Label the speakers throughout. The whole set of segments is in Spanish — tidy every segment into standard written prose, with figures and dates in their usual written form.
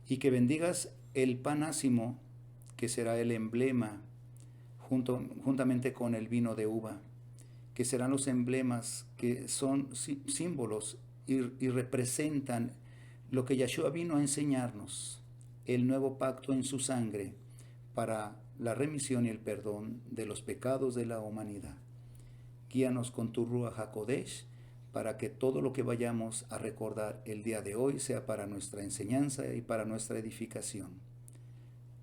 Speaker 1: y que bendigas el pan ácimo, que será el emblema, juntamente con el vino de uva, que serán los emblemas que son símbolos y representan lo que Yeshua vino a enseñarnos, el nuevo pacto en su sangre para la remisión y el perdón de los pecados de la humanidad. Guíanos con tu Ruach HaKodesh para que todo lo que vayamos a recordar el día de hoy sea para nuestra enseñanza y para nuestra edificación.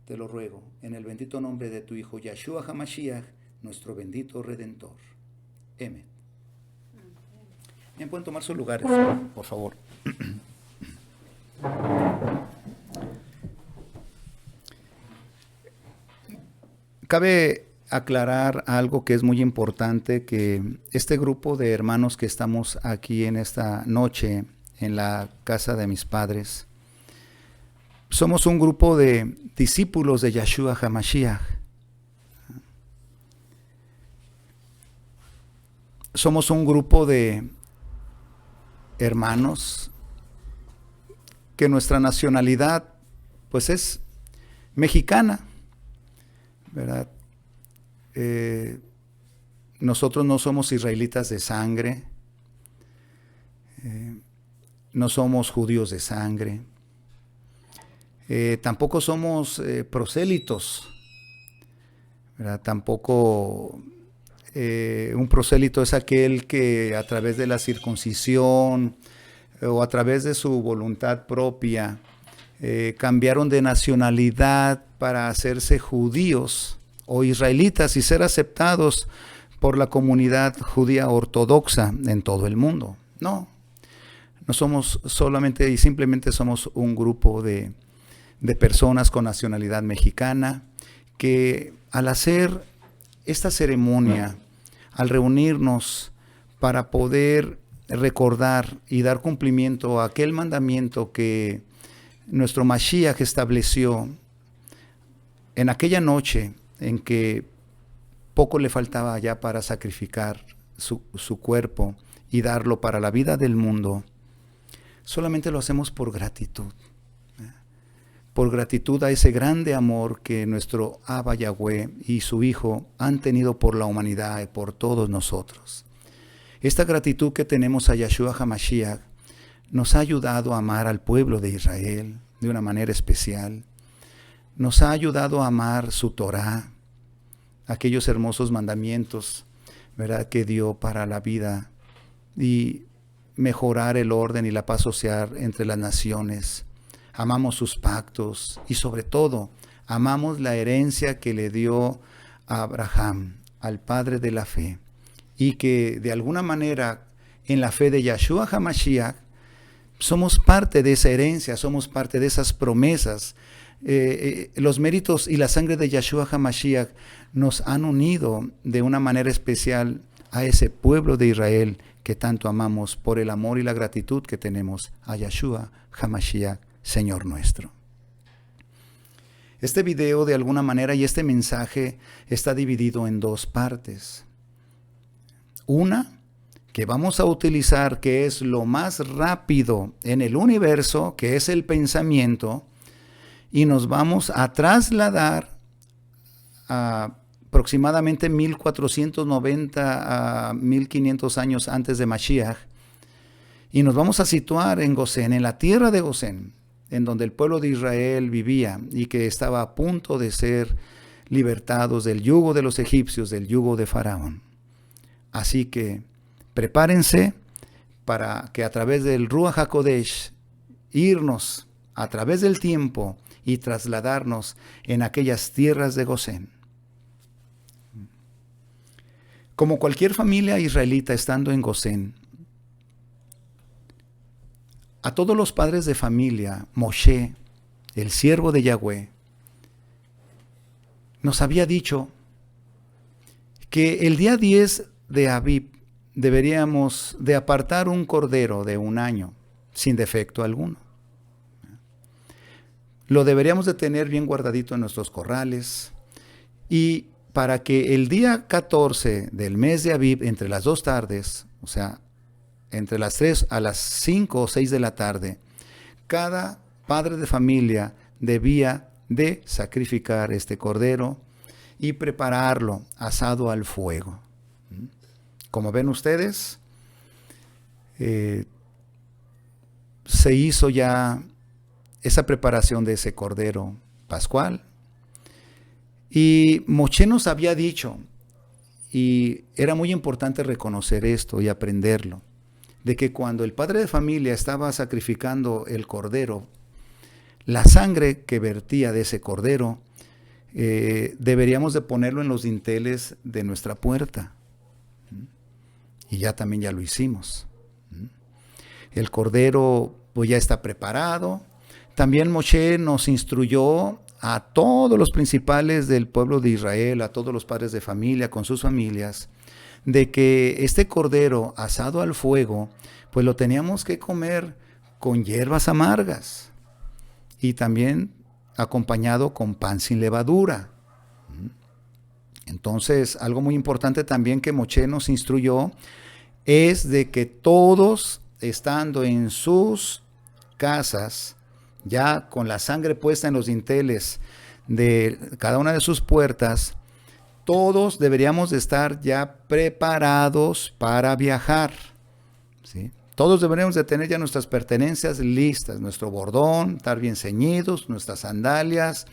Speaker 1: Te lo ruego en el bendito nombre de tu Hijo Yeshua HaMashiach, nuestro bendito Redentor. Amén. Bien, pueden tomar sus lugares, por favor. Cabe aclarar algo que es muy importante, que este grupo de hermanos que estamos aquí en esta noche en la casa de mis padres, somos un grupo de discípulos de Yeshua HaMashiach. Somos un grupo de hermanos que nuestra nacionalidad pues es mexicana, ¿verdad? Nosotros no somos israelitas de sangre, no somos judíos de sangre, tampoco somos prosélitos, ¿verdad? Tampoco un prosélito es aquel que a través de la circuncisión o a través de su voluntad propia cambiaron de nacionalidad para hacerse judíos o israelitas y ser aceptados por la comunidad judía ortodoxa en todo el mundo. No somos solamente y simplemente somos un grupo de personas con nacionalidad mexicana que al hacer esta ceremonia, al reunirnos para poder recordar y dar cumplimiento a aquel mandamiento que nuestro Mashiach estableció en aquella noche en que poco le faltaba ya para sacrificar su cuerpo y darlo para la vida del mundo, solamente lo hacemos por gratitud. Por gratitud a ese grande amor que nuestro Abba Yahweh y su Hijo han tenido por la humanidad y por todos nosotros. Esta gratitud que tenemos a Yeshua HaMashiach nos ha ayudado a amar al pueblo de Israel de una manera especial. Nos ha ayudado a amar su Torah, aquellos hermosos mandamientos, ¿verdad?, que dio para la vida y mejorar el orden y la paz social entre las naciones. Amamos sus pactos y sobre todo amamos la herencia que le dio a Abraham, al padre de la fe, y que de alguna manera en la fe de Yeshua HaMashiach somos parte de esa herencia, somos parte de esas promesas. Los méritos y la sangre de Yeshua HaMashiach nos han unido de una manera especial a ese pueblo de Israel que tanto amamos por el amor y la gratitud que tenemos a Yeshua HaMashiach, Señor nuestro. Este video de alguna manera y este mensaje está dividido en dos partes. Una que vamos a utilizar, que es lo más rápido en el universo, que es el pensamiento, y nos vamos a trasladar a aproximadamente 1490 a 1500 años antes de Mashiach, y nos vamos a situar en Gosén, en la tierra de Gosén, en donde el pueblo de Israel vivía y que estaba a punto de ser libertados del yugo de los egipcios, del yugo de Faraón. Así que prepárense para que a través del Ruach HaKodesh irnos a través del tiempo y trasladarnos en aquellas tierras de Gosén. Como cualquier familia israelita estando en Gosén, a todos los padres de familia, Moshe, el siervo de Yahweh, nos había dicho que el día 10 de Abib deberíamos de apartar un cordero de 1 año, sin defecto alguno. Lo deberíamos de tener bien guardadito en nuestros corrales, y para que el día 14 del mes de Abib, entre las 2 tardes, o sea, entre las 3 a las 5 o 6 de la tarde, cada padre de familia debía de sacrificar este cordero y prepararlo asado al fuego. Como ven ustedes, se hizo ya esa preparación de ese cordero pascual. Y Moshe nos había dicho, y era muy importante reconocer esto y aprenderlo, de que cuando el padre de familia estaba sacrificando el cordero, la sangre que vertía de ese cordero, deberíamos de ponerlo en los dinteles de nuestra puerta. Y ya también ya lo hicimos. El cordero pues ya está preparado. También Moshe nos instruyó a todos los principales del pueblo de Israel, a todos los padres de familia con sus familias, de que este cordero asado al fuego, pues lo teníamos que comer con hierbas amargas y también acompañado con pan sin levadura. Entonces, algo muy importante también que Moshe nos instruyó es de que todos, estando en sus casas, ya con la sangre puesta en los dinteles de cada una de sus puertas, todos deberíamos de estar ya preparados para viajar, ¿sí? Todos deberíamos de tener ya nuestras pertenencias listas, nuestro bordón, estar bien ceñidos, nuestras sandalias,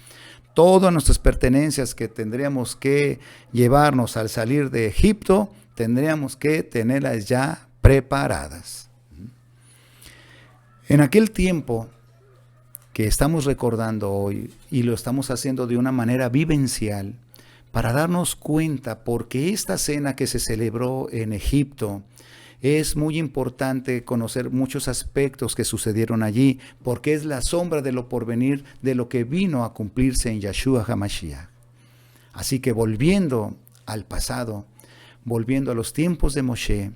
Speaker 1: todas nuestras pertenencias que tendríamos que llevarnos al salir de Egipto, tendríamos que tenerlas ya preparadas. En aquel tiempo que estamos recordando hoy, y lo estamos haciendo de una manera vivencial, para darnos cuenta, porque esta cena que se celebró en Egipto, es muy importante conocer muchos aspectos que sucedieron allí, porque es la sombra de lo porvenir, de lo que vino a cumplirse en Yeshua HaMashiach. Así que volviendo al pasado, volviendo a los tiempos de Moshe,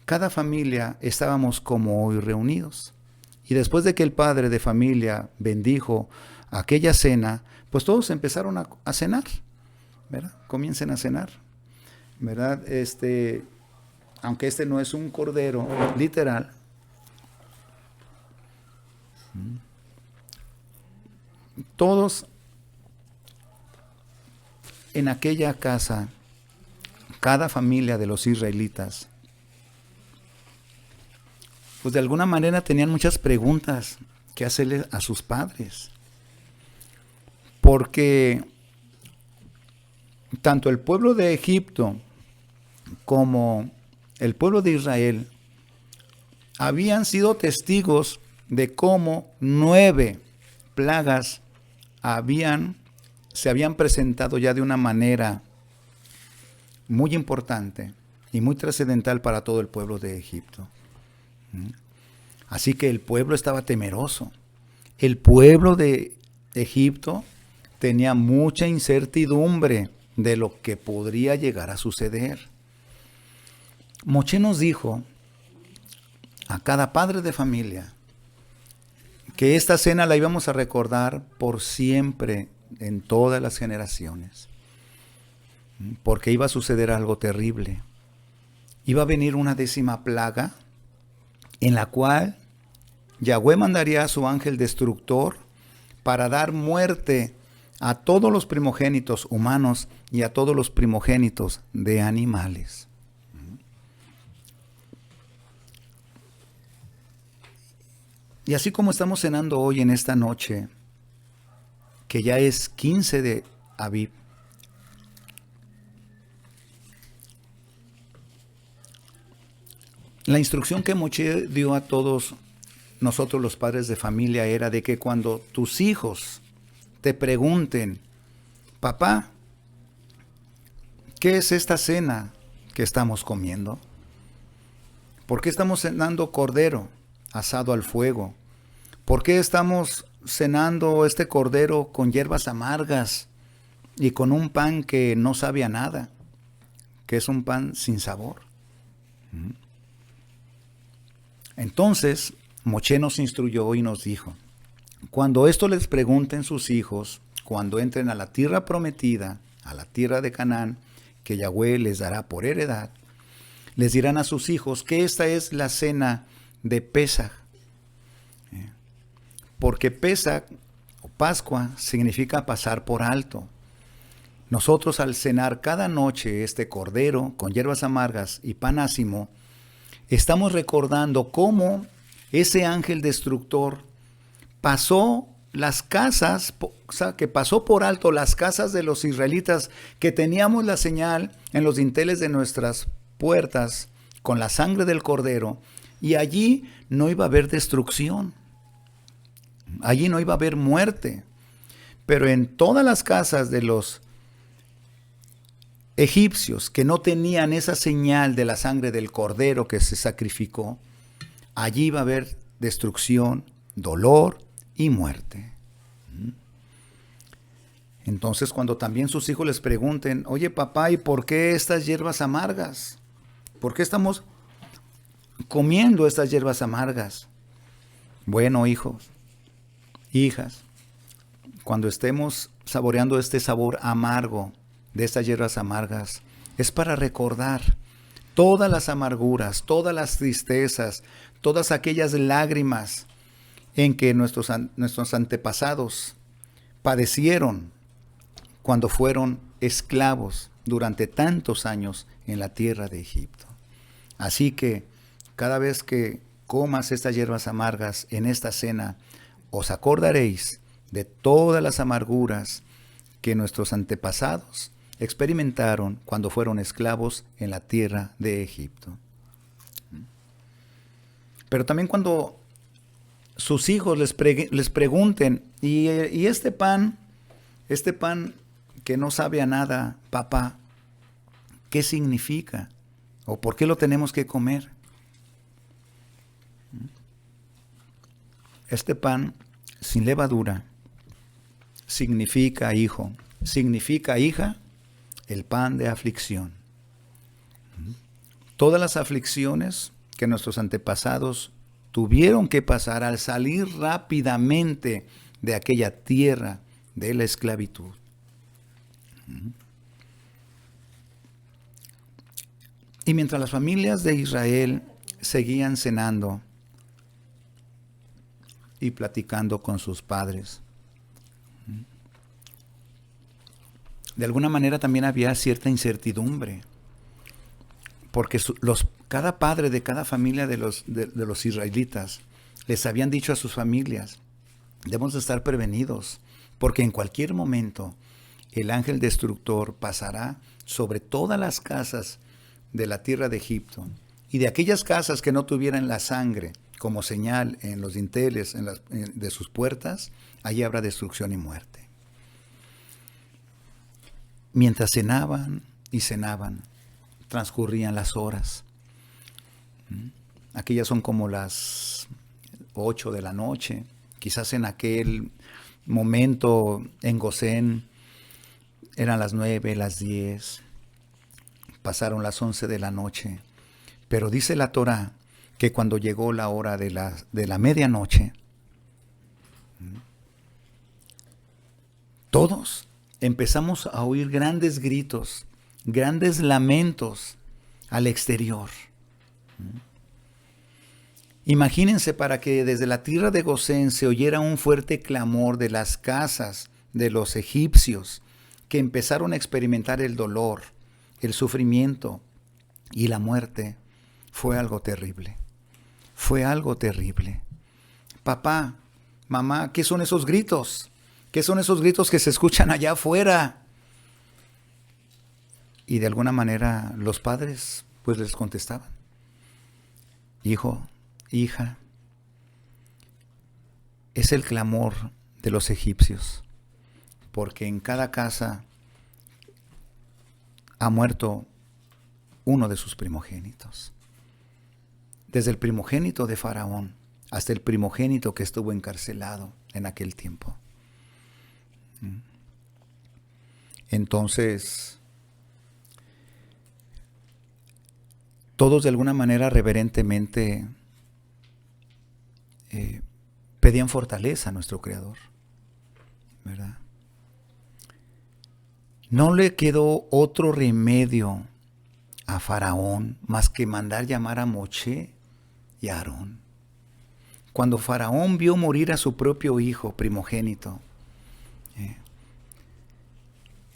Speaker 1: cada familia estábamos como hoy reunidos. Y después de que el padre de familia bendijo aquella cena, pues todos empezaron a cenar, ¿verdad? Comiencen a cenar, ¿verdad? Aunque este no es un cordero literal, todos en aquella casa, cada familia de los israelitas, pues de alguna manera tenían muchas preguntas que hacerle a sus padres, porque tanto el pueblo de Egipto como el pueblo de Israel habían sido testigos de cómo 9 plagas se habían presentado ya de una manera muy importante y muy trascendental para todo el pueblo de Egipto. Así que el pueblo estaba temeroso. El pueblo de Egipto tenía mucha incertidumbre de lo que podría llegar a suceder. Moshe nos dijo a cada padre de familia que esta cena la íbamos a recordar por siempre en todas las generaciones, porque iba a suceder algo terrible. Iba a venir una 10ª plaga en la cual Yahweh mandaría a su ángel destructor para dar muerte a todos los primogénitos humanos y a todos los primogénitos de animales. Y así como estamos cenando hoy en esta noche, que ya es 15 de Aviv, la instrucción que Moshe dio a todos nosotros los padres de familia era de que cuando tus hijos te pregunten, papá, ¿qué es esta cena que estamos comiendo? ¿Por qué estamos cenando cordero asado al fuego? ¿Por qué estamos cenando este cordero con hierbas amargas y con un pan que no sabe a nada, que es un pan sin sabor? Entonces, Moshe nos instruyó y nos dijo, cuando esto les pregunten sus hijos, cuando entren a la tierra prometida, a la tierra de Canaán, que Yahweh les dará por heredad, les dirán a sus hijos que esta es la cena de Pesaj. porque Pesaj o Pascua significa pasar por alto. Nosotros al cenar cada noche este cordero con hierbas amargas y pan ácimo, estamos recordando cómo ese ángel destructor pasó las casas, o sea, que pasó por alto las casas de los israelitas, que teníamos la señal en los dinteles de nuestras puertas con la sangre del cordero, y allí no iba a haber destrucción, allí no iba a haber muerte, pero en todas las casas de los egipcios que no tenían esa señal de la sangre del cordero que se sacrificó, allí iba a haber destrucción, dolor y muerte. Entonces, cuando también sus hijos les pregunten, oye papá, ¿y por qué estas hierbas amargas? ¿Por qué estamos comiendo estas hierbas amargas? Bueno, hijos, hijas, cuando estemos saboreando este sabor amargo de estas hierbas amargas, es para recordar todas las amarguras, todas las tristezas, todas aquellas lágrimas en que nuestros antepasados padecieron cuando fueron esclavos durante tantos años en la tierra de Egipto. Así que cada vez que comas estas hierbas amargas en esta cena, os acordaréis de todas las amarguras que nuestros antepasados experimentaron cuando fueron esclavos en la tierra de Egipto. Pero también cuando sus hijos les pregunten, ¿y este pan que no sabe a nada, papá, qué significa? ¿O por qué lo tenemos que comer? Este pan sin levadura significa, hijo, significa, hija, el pan de aflicción. Todas las aflicciones que nuestros antepasados tuvieron que pasar al salir rápidamente de aquella tierra de la esclavitud. Y mientras las familias de Israel seguían cenando y platicando con sus padres, de alguna manera también había cierta incertidumbre, porque cada padre de cada familia de los israelitas les habían dicho a sus familias, debemos de estar prevenidos, porque en cualquier momento el ángel destructor pasará sobre todas las casas de la tierra de Egipto, y de aquellas casas que no tuvieran la sangre como señal en los dinteles de sus puertas, allí habrá destrucción y muerte. Mientras cenaban y cenaban, transcurrían las horas. Aquellas son como las 8 de la noche. Quizás en aquel momento en Gosén eran las 9, las 10. Pasaron las 11 de la noche. Pero dice la Torá que cuando llegó la hora de la medianoche, todos empezamos a oír grandes gritos, grandes lamentos al exterior. Imagínense, para que desde la tierra de Gosén se oyera un fuerte clamor de las casas de los egipcios, que empezaron a experimentar el dolor, el sufrimiento y la muerte. Fue algo terrible. Fue algo terrible. Papá, mamá, ¿qué son esos gritos? ¿Qué son esos gritos que se escuchan allá afuera? Y de alguna manera los padres pues les contestaban, hijo, hija, es el clamor de los egipcios, porque en cada casa ha muerto uno de sus primogénitos. Desde el primogénito de Faraón hasta el primogénito que estuvo encarcelado en aquel tiempo. Entonces, todos de alguna manera reverentemente pedían fortaleza a nuestro Creador, ¿verdad? No le quedó otro remedio a Faraón más que mandar llamar a Moisés y a Aarón, Cuando Faraón vio morir a su propio hijo primogénito,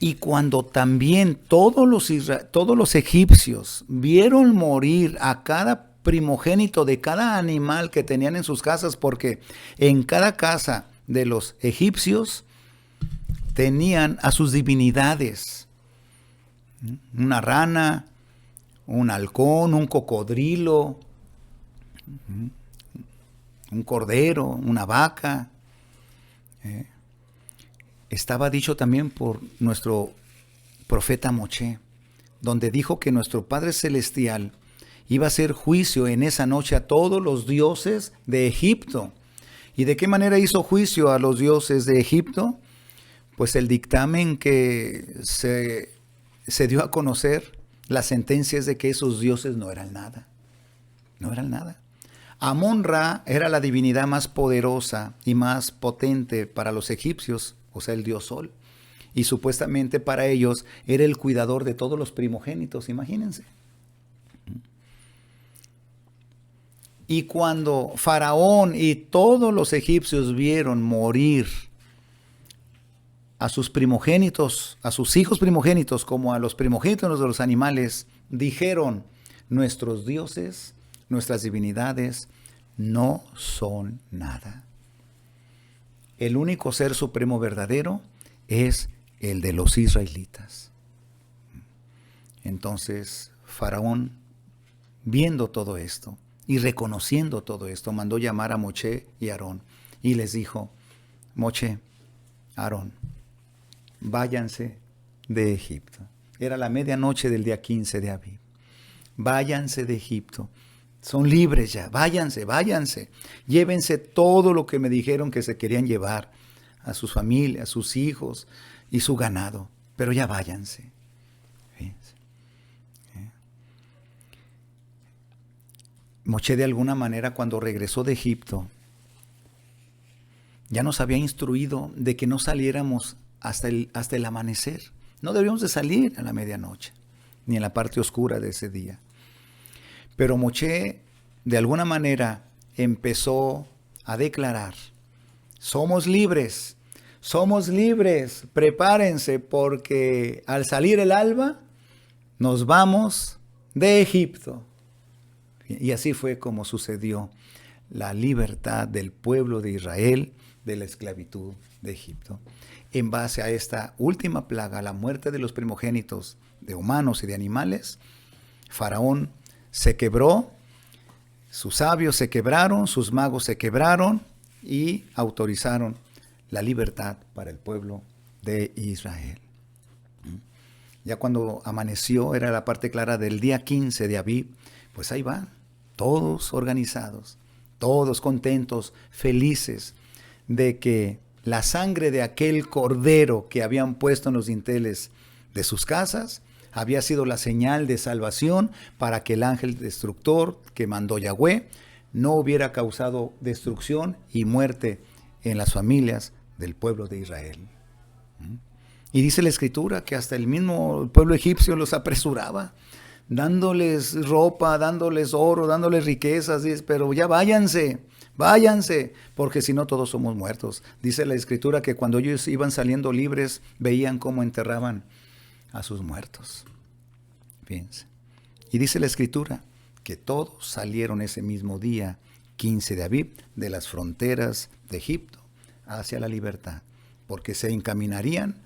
Speaker 1: y cuando también todos los egipcios vieron morir a cada primogénito de cada animal que tenían en sus casas, porque en cada casa de los egipcios tenían a sus divinidades, una rana, un halcón, un cocodrilo, un cordero, una vaca. Estaba dicho también por nuestro profeta Moche, donde dijo que nuestro Padre Celestial iba a hacer juicio en esa noche a todos los dioses de Egipto. ¿Y de qué manera hizo juicio a los dioses de Egipto? Pues el dictamen que se dio a conocer, la sentencia es de que esos dioses no eran nada. No eran nada. Amón-Ra era la divinidad más poderosa y más potente para los egipcios, o sea, el dios Sol. Y supuestamente para ellos era el cuidador de todos los primogénitos, imagínense. Y cuando Faraón y todos los egipcios vieron morir a sus primogénitos, a sus hijos primogénitos, como a los primogénitos de los animales, dijeron: nuestros dioses, nuestras divinidades no son nada. El único ser supremo verdadero es el de los israelitas. Entonces Faraón, viendo todo esto y reconociendo todo esto, mandó llamar a Moche y Aarón y les dijo: Moche, Aarón, váyanse de Egipto. Era la medianoche del día 15 de Abib. Váyanse de Egipto. Son libres ya. Váyanse, váyanse. Llévense todo lo que me dijeron que se querían llevar. A sus familias, a sus hijos y su ganado. Pero ya váyanse. Fíjense. Moche, de alguna manera, cuando regresó de Egipto, ya nos había instruido de que no saliéramos hasta el amanecer. No debíamos de salir a la medianoche, ni en la parte oscura de ese día. Pero Moche, de alguna manera, empezó a declarar: somos libres, prepárense, porque al salir el alba, nos vamos de Egipto. Y así fue como sucedió la libertad del pueblo de Israel de la esclavitud de Egipto. En base a esta última plaga, la muerte de los primogénitos de humanos y de animales, Faraón se quebró, sus sabios se quebraron, sus magos se quebraron y autorizaron la libertad para el pueblo de Israel. Ya cuando amaneció, era la parte clara del día 15 de Abib, pues ahí van, todos organizados, todos contentos, felices de que la sangre de aquel cordero que habían puesto en los dinteles de sus casas había sido la señal de salvación para que el ángel destructor que mandó Yahweh no hubiera causado destrucción y muerte en las familias del pueblo de Israel. Y dice la Escritura que hasta el mismo pueblo egipcio los apresuraba, dándoles ropa, dándoles oro, dándoles riquezas, pero ya váyanse, porque si no todos somos muertos. Dice la Escritura que cuando ellos iban saliendo libres, veían cómo enterraban a sus muertos. Fíjense. Y dice la Escritura que todos salieron ese mismo día, 15 de Abib, de las fronteras de Egipto hacia la libertad, porque se encaminarían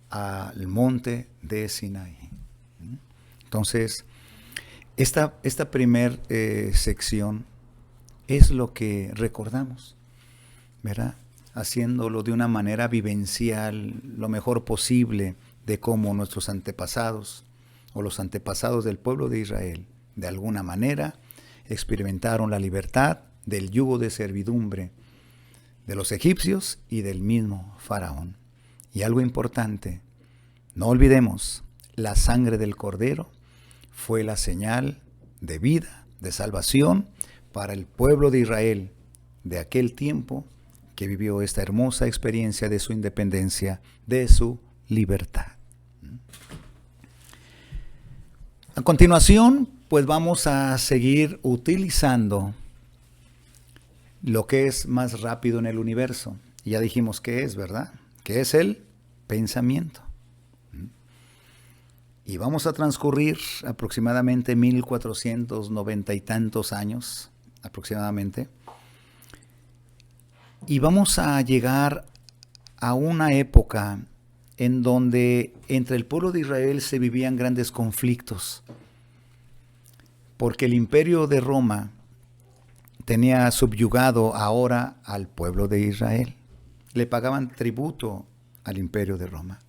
Speaker 1: al monte de Sinaí. Entonces, esta primer sección es lo que recordamos, ¿verdad? Haciéndolo de una manera vivencial, lo mejor posible, de cómo nuestros antepasados o los antepasados del pueblo de Israel, de alguna manera, experimentaron la libertad del yugo de servidumbre de los egipcios y del mismo Faraón. Y algo importante, no olvidemos, la sangre del cordero fue la señal de vida, de salvación para el pueblo de Israel de aquel tiempo que vivió esta hermosa experiencia de su independencia, de su libertad. A continuación, pues vamos a seguir utilizando lo que es más rápido en el universo. Y ya dijimos qué es, ¿verdad? Que es el pensamiento. Y vamos a transcurrir aproximadamente 1490 y tantos años, aproximadamente. Y vamos a llegar a una época en donde entre el pueblo de Israel se vivían grandes conflictos, porque el imperio de Roma tenía subyugado ahora al pueblo de Israel. Le pagaban tributo al imperio de Roma.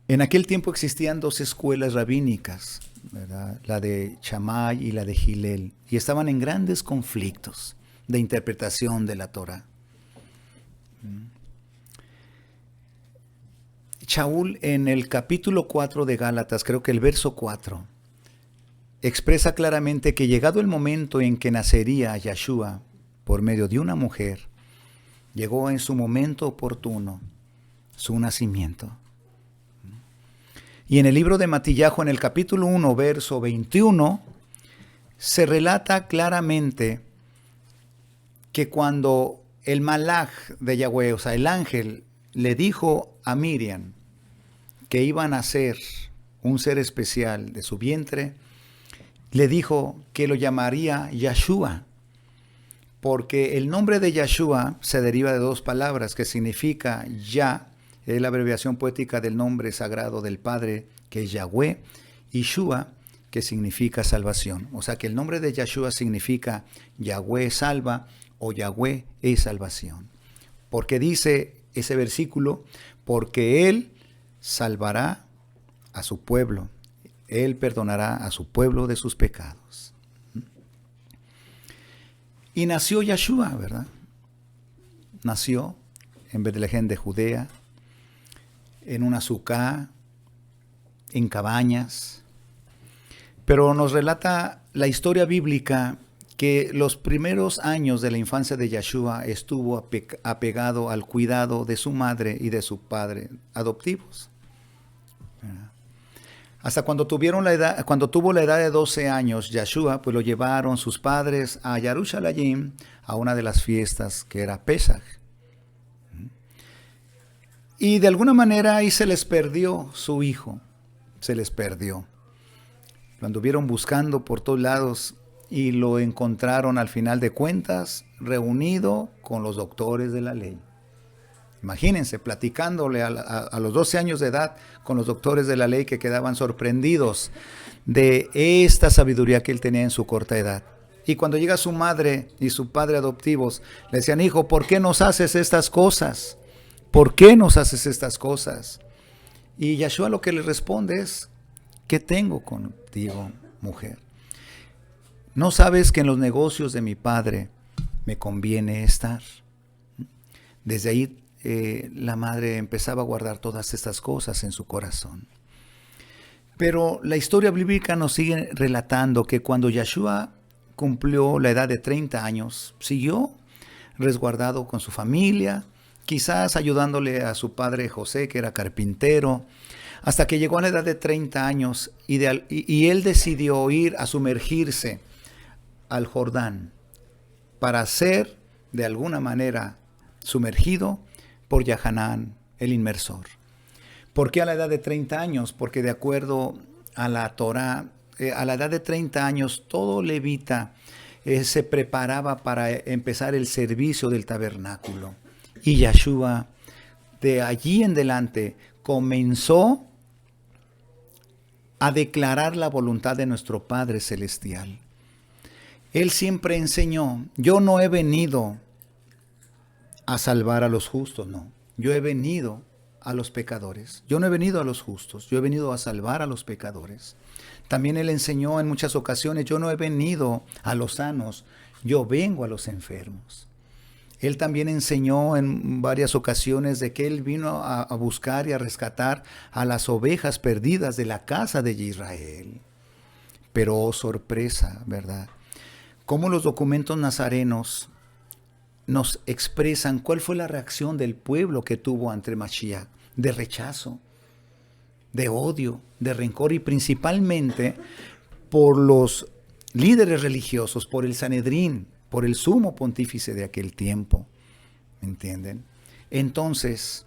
Speaker 1: En aquel tiempo existían dos escuelas rabínicas, ¿verdad? La de Shammai y la de Hillel, y estaban en grandes conflictos de interpretación de la Torá. Shaul, en el capítulo 4 de Gálatas, creo que el verso 4, expresa claramente que llegado el momento en que nacería Yahshua por medio de una mujer, llegó en su momento oportuno su nacimiento. Y en el libro de Matillahu, en el capítulo 1, verso 21, se relata claramente que cuando el malaj de Yahweh, o sea, el ángel, le dijo a Miriam que iba a nacer un ser especial de su vientre, le dijo que lo llamaría Yahshua, porque el nombre de Yahshua se deriva de dos palabras que significa Yah, es la abreviación poética del nombre sagrado del Padre, que es Yahweh, y Shua, que significa salvación. O sea que el nombre de Yahshua significa Yahweh salva o Yahweh es salvación. Porque dice ese versículo, porque Él salvará a su pueblo, Él perdonará a su pueblo de sus pecados. Y nació Yahshua, ¿verdad? Nació en Betlehem de Judea, en una sucá, en cabañas. Pero nos relata la historia bíblica que los primeros años de la infancia de Yahshua estuvo apegado al cuidado de su madre y de su padre adoptivos. Hasta cuando tuvo la edad de 12 años, Yahshua, pues lo llevaron sus padres a Yerushalayim, a una de las fiestas que era Pesach. Y de alguna manera ahí se les perdió su hijo, se les perdió. Lo anduvieron buscando por todos lados y lo encontraron al final de cuentas reunido con los doctores de la ley. Imagínense, platicándole a los 12 años de edad con los doctores de la ley que quedaban sorprendidos de esta sabiduría que él tenía en su corta edad. Y cuando llega su madre y su padre adoptivos, le decían, hijo, ¿por qué nos haces estas cosas? ¿Por qué nos haces estas cosas? Y Yahshua lo que le responde es, ¿qué tengo contigo, mujer? ¿No sabes que en los negocios de mi padre me conviene estar? Desde ahí la madre empezaba a guardar todas estas cosas en su corazón. Pero la historia bíblica nos sigue relatando que cuando Yahshua cumplió la edad de 30 años, siguió resguardado con su familia, quizás ayudándole a su padre José, que era carpintero, hasta que llegó a la edad de 30 años y él decidió ir a sumergirse al Jordán para ser de alguna manera sumergido por Yahanán, el inmersor. ¿Por qué a la edad de 30 años? Porque de acuerdo a la Torá, a la edad de 30 años todo levita se preparaba para empezar el servicio del tabernáculo. Y Yahshua de allí en adelante comenzó a declarar la voluntad de nuestro Padre Celestial. Él siempre enseñó, yo no he venido a salvar a los justos, no. Yo he venido a los pecadores. Yo no he venido a los justos, yo he venido a salvar a los pecadores. También él enseñó en muchas ocasiones, yo no he venido a los sanos, yo vengo a los enfermos. Él también enseñó en varias ocasiones de que él vino a buscar y a rescatar a las ovejas perdidas de la casa de Israel. Pero, oh sorpresa, ¿verdad? Cómo los documentos nazarenos nos expresan cuál fue la reacción del pueblo que tuvo ante Mashiach, de rechazo, de odio, de rencor y principalmente por los líderes religiosos, por el Sanedrín, por el sumo pontífice de aquel tiempo. ¿Me entienden? Entonces,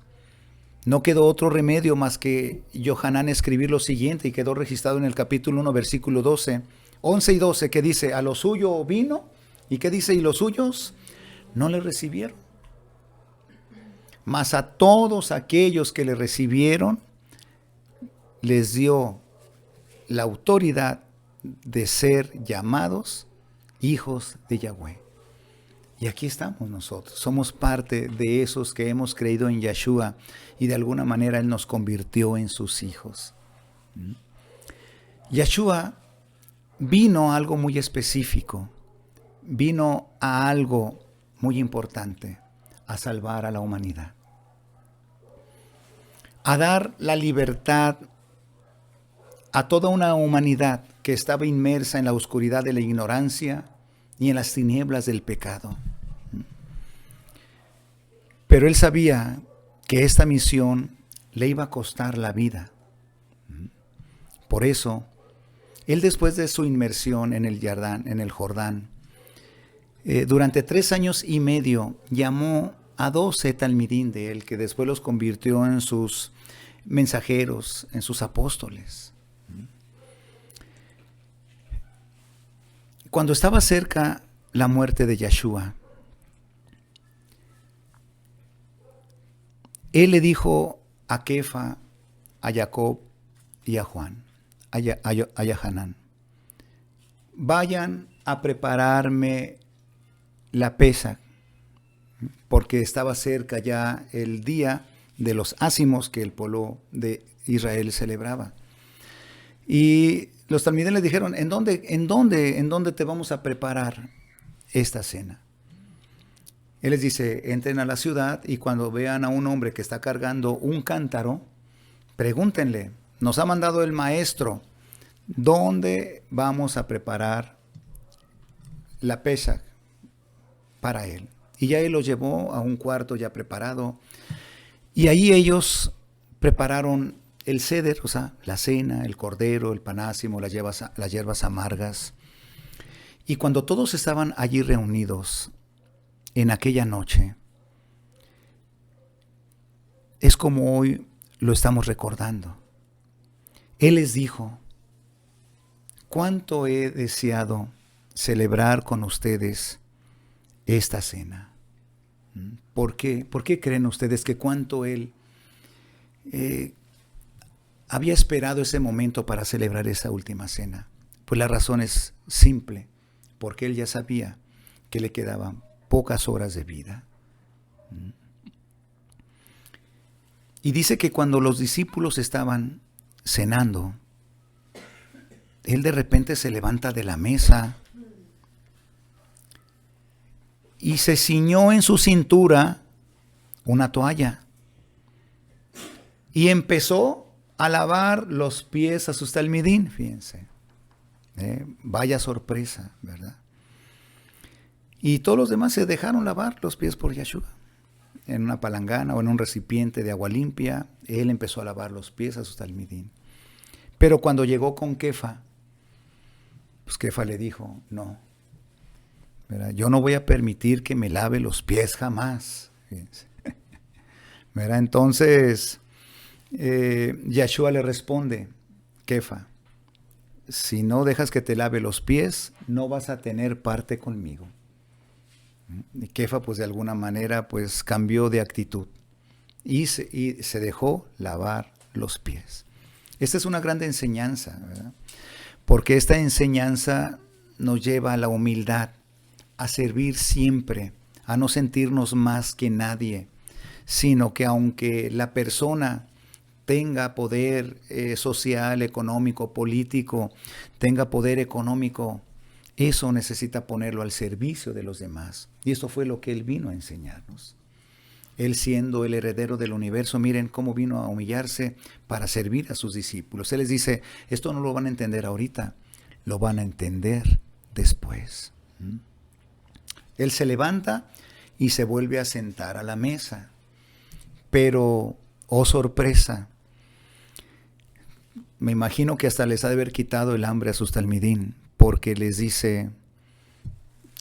Speaker 1: no quedó otro remedio más que Johanán escribir lo siguiente, y quedó registrado en el capítulo 1, versículo 12, 11 y 12, que dice: a lo suyo vino, y que dice: y los suyos no le recibieron. Mas a todos aquellos que le recibieron, les dio la autoridad de ser llamados hijos de Yahweh. Y aquí estamos nosotros, somos parte de esos que hemos creído en Yeshua, y de alguna manera Él nos convirtió en sus hijos. Yeshua vino a algo muy específico, vino a algo muy importante, a salvar a la humanidad, a dar la libertad a toda una humanidad que estaba inmersa en la oscuridad de la ignorancia y en las tinieblas del pecado. Pero Él sabía que esta misión le iba a costar la vida. Por eso, Él, después de su inmersión en el Jordán, durante 3 años y medio llamó a 12 talmidín de Él, que después los convirtió en sus mensajeros, en sus apóstoles. Cuando estaba cerca la muerte de Yeshua, Él le dijo a Kefa, a Jacob y a Juan, a Yohanan: vayan a prepararme la Pesaj, porque estaba cerca ya el día de los ácimos que el pueblo de Israel celebraba. Y los talmidim le dijeron: ¿En dónde te vamos a preparar esta cena? Él les dice: entren a la ciudad, y cuando vean a un hombre que está cargando un cántaro, pregúntenle: nos ha mandado el maestro, ¿dónde vamos a preparar la Pesaj para él? Y ya él los llevó a un cuarto ya preparado, y ahí ellos prepararon el ceder, o sea, la cena, el cordero, el panásimo, las hierbas amargas. Y cuando todos estaban allí reunidos en aquella noche, es como hoy lo estamos recordando. Él les dijo: cuánto he deseado celebrar con ustedes esta cena. ¿Por qué? ¿Por qué creen ustedes que cuánto Él había esperado ese momento para celebrar esa última cena? Pues la razón es simple: porque Él ya sabía que le quedaban pocas horas de vida. Y dice que cuando los discípulos estaban cenando, Él de repente se levanta de la mesa y se ciñó en su cintura una toalla y empezó a lavar los pies a sus talmidín. Fíjense, vaya sorpresa, ¿verdad? Y todos los demás se dejaron lavar los pies por Yeshua. En una palangana o en un recipiente de agua limpia, Él empezó a lavar los pies a sus talmidín. Pero cuando llegó con Kefa, pues Kefa le dijo: no, ¿verdad? Yo no voy a permitir que me lave los pies jamás. ¿Verdad? Entonces, Yeshua le responde: Kefa, si no dejas que te lave los pies, no vas a tener parte conmigo. Y Kefa, pues de alguna manera, pues cambió de actitud y se dejó lavar los pies. Esta es una gran enseñanza, ¿verdad? Porque esta enseñanza nos lleva a la humildad, a servir siempre, a no sentirnos más que nadie, sino que aunque la persona tenga poder social, económico, político, tenga poder económico, eso necesita ponerlo al servicio de los demás. Y eso fue lo que Él vino a enseñarnos. Él, siendo el heredero del universo, miren cómo vino a humillarse para servir a sus discípulos. Él les dice: esto no lo van a entender ahorita, lo van a entender después. Él se levanta y se vuelve a sentar a la mesa. Pero, oh sorpresa, me imagino que hasta les ha de haber quitado el hambre a sus talmidín, porque les dice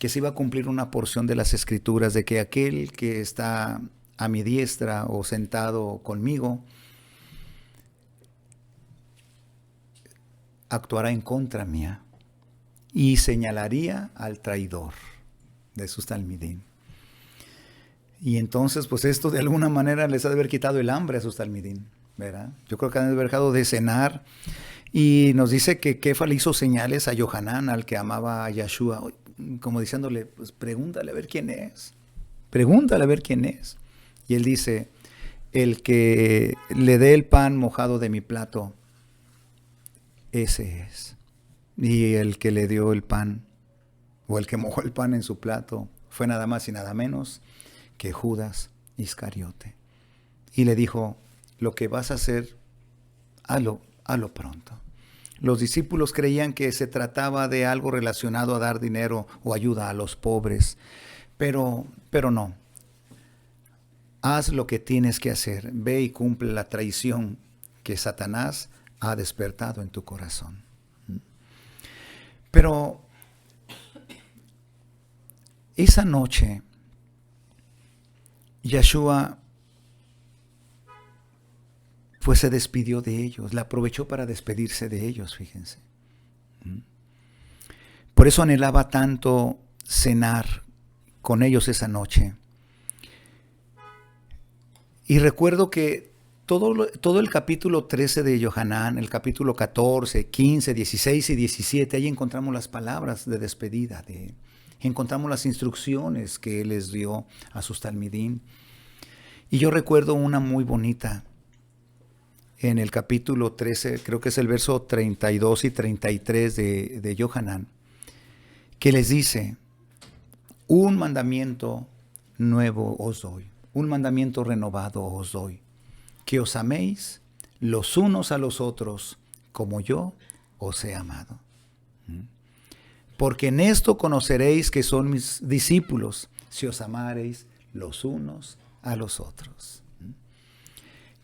Speaker 1: que se iba a cumplir una porción de las Escrituras, de que aquel que está a mi diestra o sentado conmigo actuará en contra mía y señalaría al traidor de sus talmidín. Y entonces, pues esto de alguna manera les ha de haber quitado el hambre a sus talmidín, ¿verdad? Yo creo que han de haber dejado de cenar. Y nos dice que Kefa le hizo señales a Yohanan, al que amaba a Yeshua, como diciéndole, pues pregúntale a ver quién es. Pregúntale a ver quién es. Y él dice, el que le dé el pan mojado de mi plato, ese es. Y el que le dio el pan, o el que mojó el pan en su plato, fue nada más y nada menos que Judas Iscariote. Y le dijo, lo que vas a hacer, hazlo pronto. Los discípulos creían que se trataba de algo relacionado a dar dinero o ayuda a los pobres, pero no. Haz lo que tienes que hacer. Ve y cumple la traición que Satanás ha despertado en tu corazón. Pero esa noche, Yeshua pues se despidió de ellos, la aprovechó para despedirse de ellos, fíjense. Por eso anhelaba tanto cenar con ellos esa noche. Y recuerdo que todo el capítulo 13 de Yohanan, el capítulo 14, 15, 16 y 17, ahí encontramos las palabras de despedida de él. Encontramos las instrucciones que él les dio a sus talmidín. Y yo recuerdo una muy bonita en el capítulo 13, creo que es el verso 32 y 33 de Yohanan, que les dice, un mandamiento nuevo os doy, un mandamiento renovado os doy, que os améis los unos a los otros como yo os he amado. Porque en esto conoceréis que son mis discípulos, si os amareis los unos a los otros.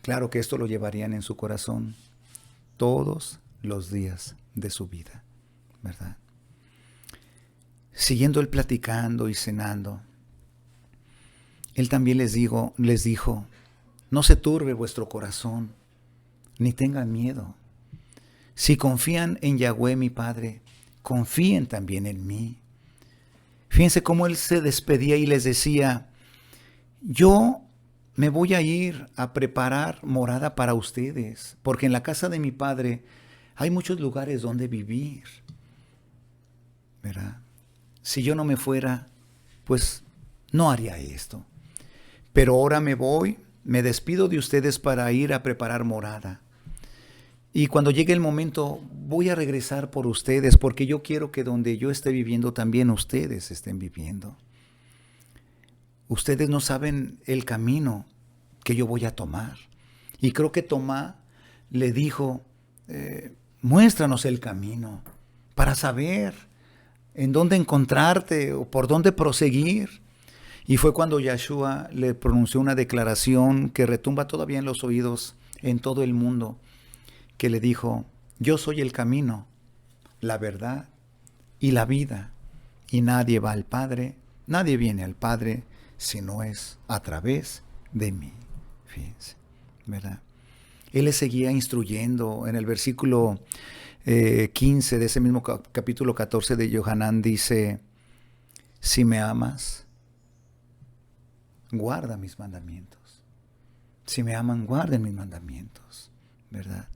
Speaker 1: Claro que esto lo llevarían en su corazón todos los días de su vida, ¿verdad? Siguiendo él platicando y cenando, él también les dijo, no se turbe vuestro corazón, ni tengan miedo. Si confían en Yahweh mi Padre, confíen también en mí. Fíjense cómo él se despedía y les decía, yo me voy a ir a preparar morada para ustedes, porque en la casa de mi Padre hay muchos lugares donde vivir, ¿verdad? Si yo no me fuera, pues no haría esto. Pero ahora me voy, me despido de ustedes para ir a preparar morada. Y cuando llegue el momento, voy a regresar por ustedes, porque yo quiero que donde yo esté viviendo, también ustedes estén viviendo. Ustedes no saben el camino que yo voy a tomar. Y creo que Tomás le dijo, muéstranos el camino para saber en dónde encontrarte o por dónde proseguir. Y fue cuando Yeshua le pronunció una declaración que retumba todavía en los oídos en todo el mundo, que le dijo, yo soy el camino, la verdad y la vida, y nadie va al Padre, nadie viene al Padre si no es a través de mí. Fíjense, ¿verdad? Él le seguía instruyendo. En el versículo 15 de ese mismo capítulo 14 de Yohanan dice, si me amas, guarda mis mandamientos. Si me aman, guarden mis mandamientos, ¿verdad?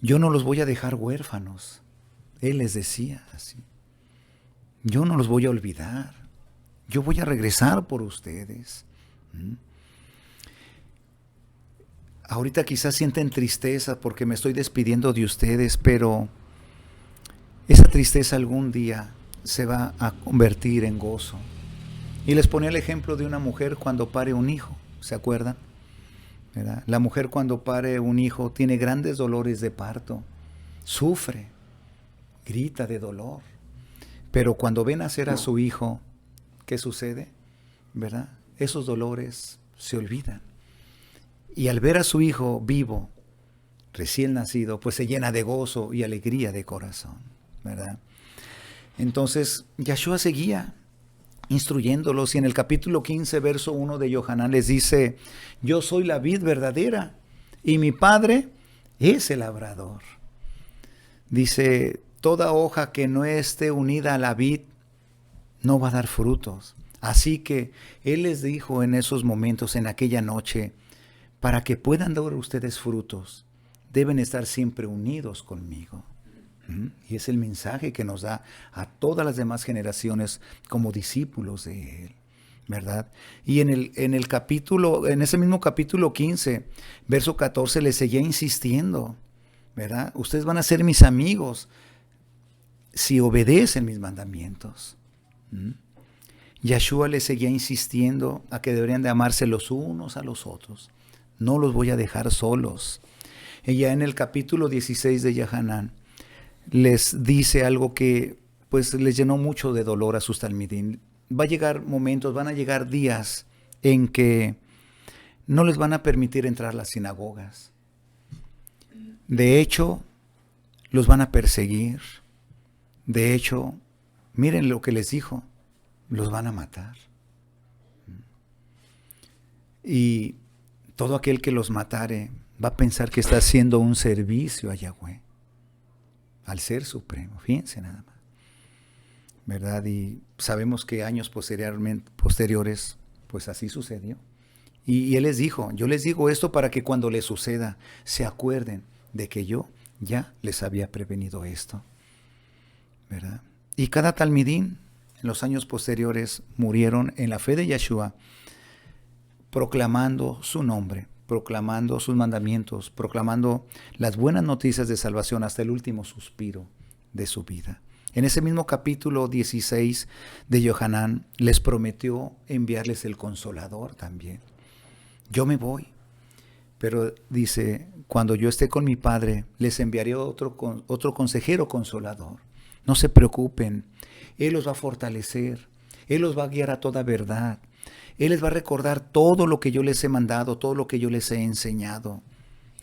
Speaker 1: Yo no los voy a dejar huérfanos. Él les decía así. Yo no los voy a olvidar. Yo voy a regresar por ustedes. Ahorita quizás sienten tristeza porque me estoy despidiendo de ustedes, pero esa tristeza algún día se va a convertir en gozo. Y les ponía el ejemplo de una mujer cuando pare un hijo, ¿se acuerdan? ¿Verdad? La mujer cuando pare un hijo tiene grandes dolores de parto, sufre, grita de dolor, pero cuando ve nacer a su hijo, ¿qué sucede? ¿Verdad? Esos dolores se olvidan. Y al ver a su hijo vivo, recién nacido, pues se llena de gozo y alegría de corazón. ¿verdad? Entonces, Yahshua seguía instruyéndolos, y en el capítulo 15, verso 1 de Yohanan les dice: yo soy la vid verdadera y mi Padre es el labrador. Dice: toda hoja que no esté unida a la vid no va a dar frutos. Así que Él les dijo en esos momentos, en aquella noche: para que puedan dar ustedes frutos, deben estar siempre unidos conmigo. Y es el mensaje que nos da a todas las demás generaciones como discípulos de Él, ¿verdad? Y en ese mismo capítulo 15, verso 14, le seguía insistiendo, ¿verdad? Ustedes van a ser mis amigos si obedecen mis mandamientos. Yahshua les seguía insistiendo a que deberían de amarse los unos a los otros. No los voy a dejar solos. Y ya en el capítulo 16 de Yohanan les dice algo que pues les llenó mucho de dolor a sus talmidim. Va a llegar momentos, van a llegar días en que no les van a permitir entrar a las sinagogas. De hecho, los van a perseguir. De hecho, miren lo que les dijo: los van a matar. Y todo aquel que los matare va a pensar que está haciendo un servicio a Yahweh, al Ser Supremo. Fíjense nada más, ¿verdad? Y sabemos que años posteriores, pues así sucedió. Y Él les dijo: yo les digo esto para que cuando les suceda, se acuerden de que yo ya les había prevenido esto, ¿verdad? Y cada talmidín en los años posteriores murieron en la fe de Yahshua, proclamando su nombre, proclamando sus mandamientos, proclamando las buenas noticias de salvación hasta el último suspiro de su vida. En ese mismo capítulo 16 de Yohanan les prometió enviarles el Consolador también. Yo me voy, pero dice: cuando yo esté con mi Padre, les enviaré otro consejero consolador. No se preocupen, Él los va a fortalecer, Él los va a guiar a toda verdad. Él les va a recordar todo lo que yo les he mandado, todo lo que yo les he enseñado.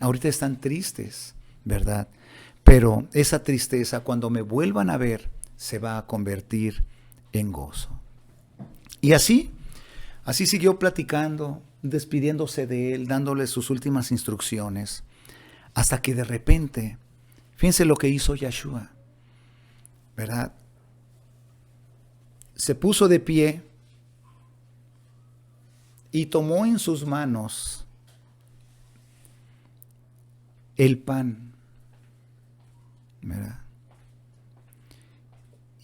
Speaker 1: Ahorita están tristes, ¿verdad? Pero esa tristeza, cuando me vuelvan a ver, se va a convertir en gozo. Y así siguió platicando, despidiéndose de él, dándole sus últimas instrucciones, hasta que de repente, fíjense lo que hizo Yahshua, ¿verdad? Se puso de pie y tomó en sus manos el pan, ¿verdad?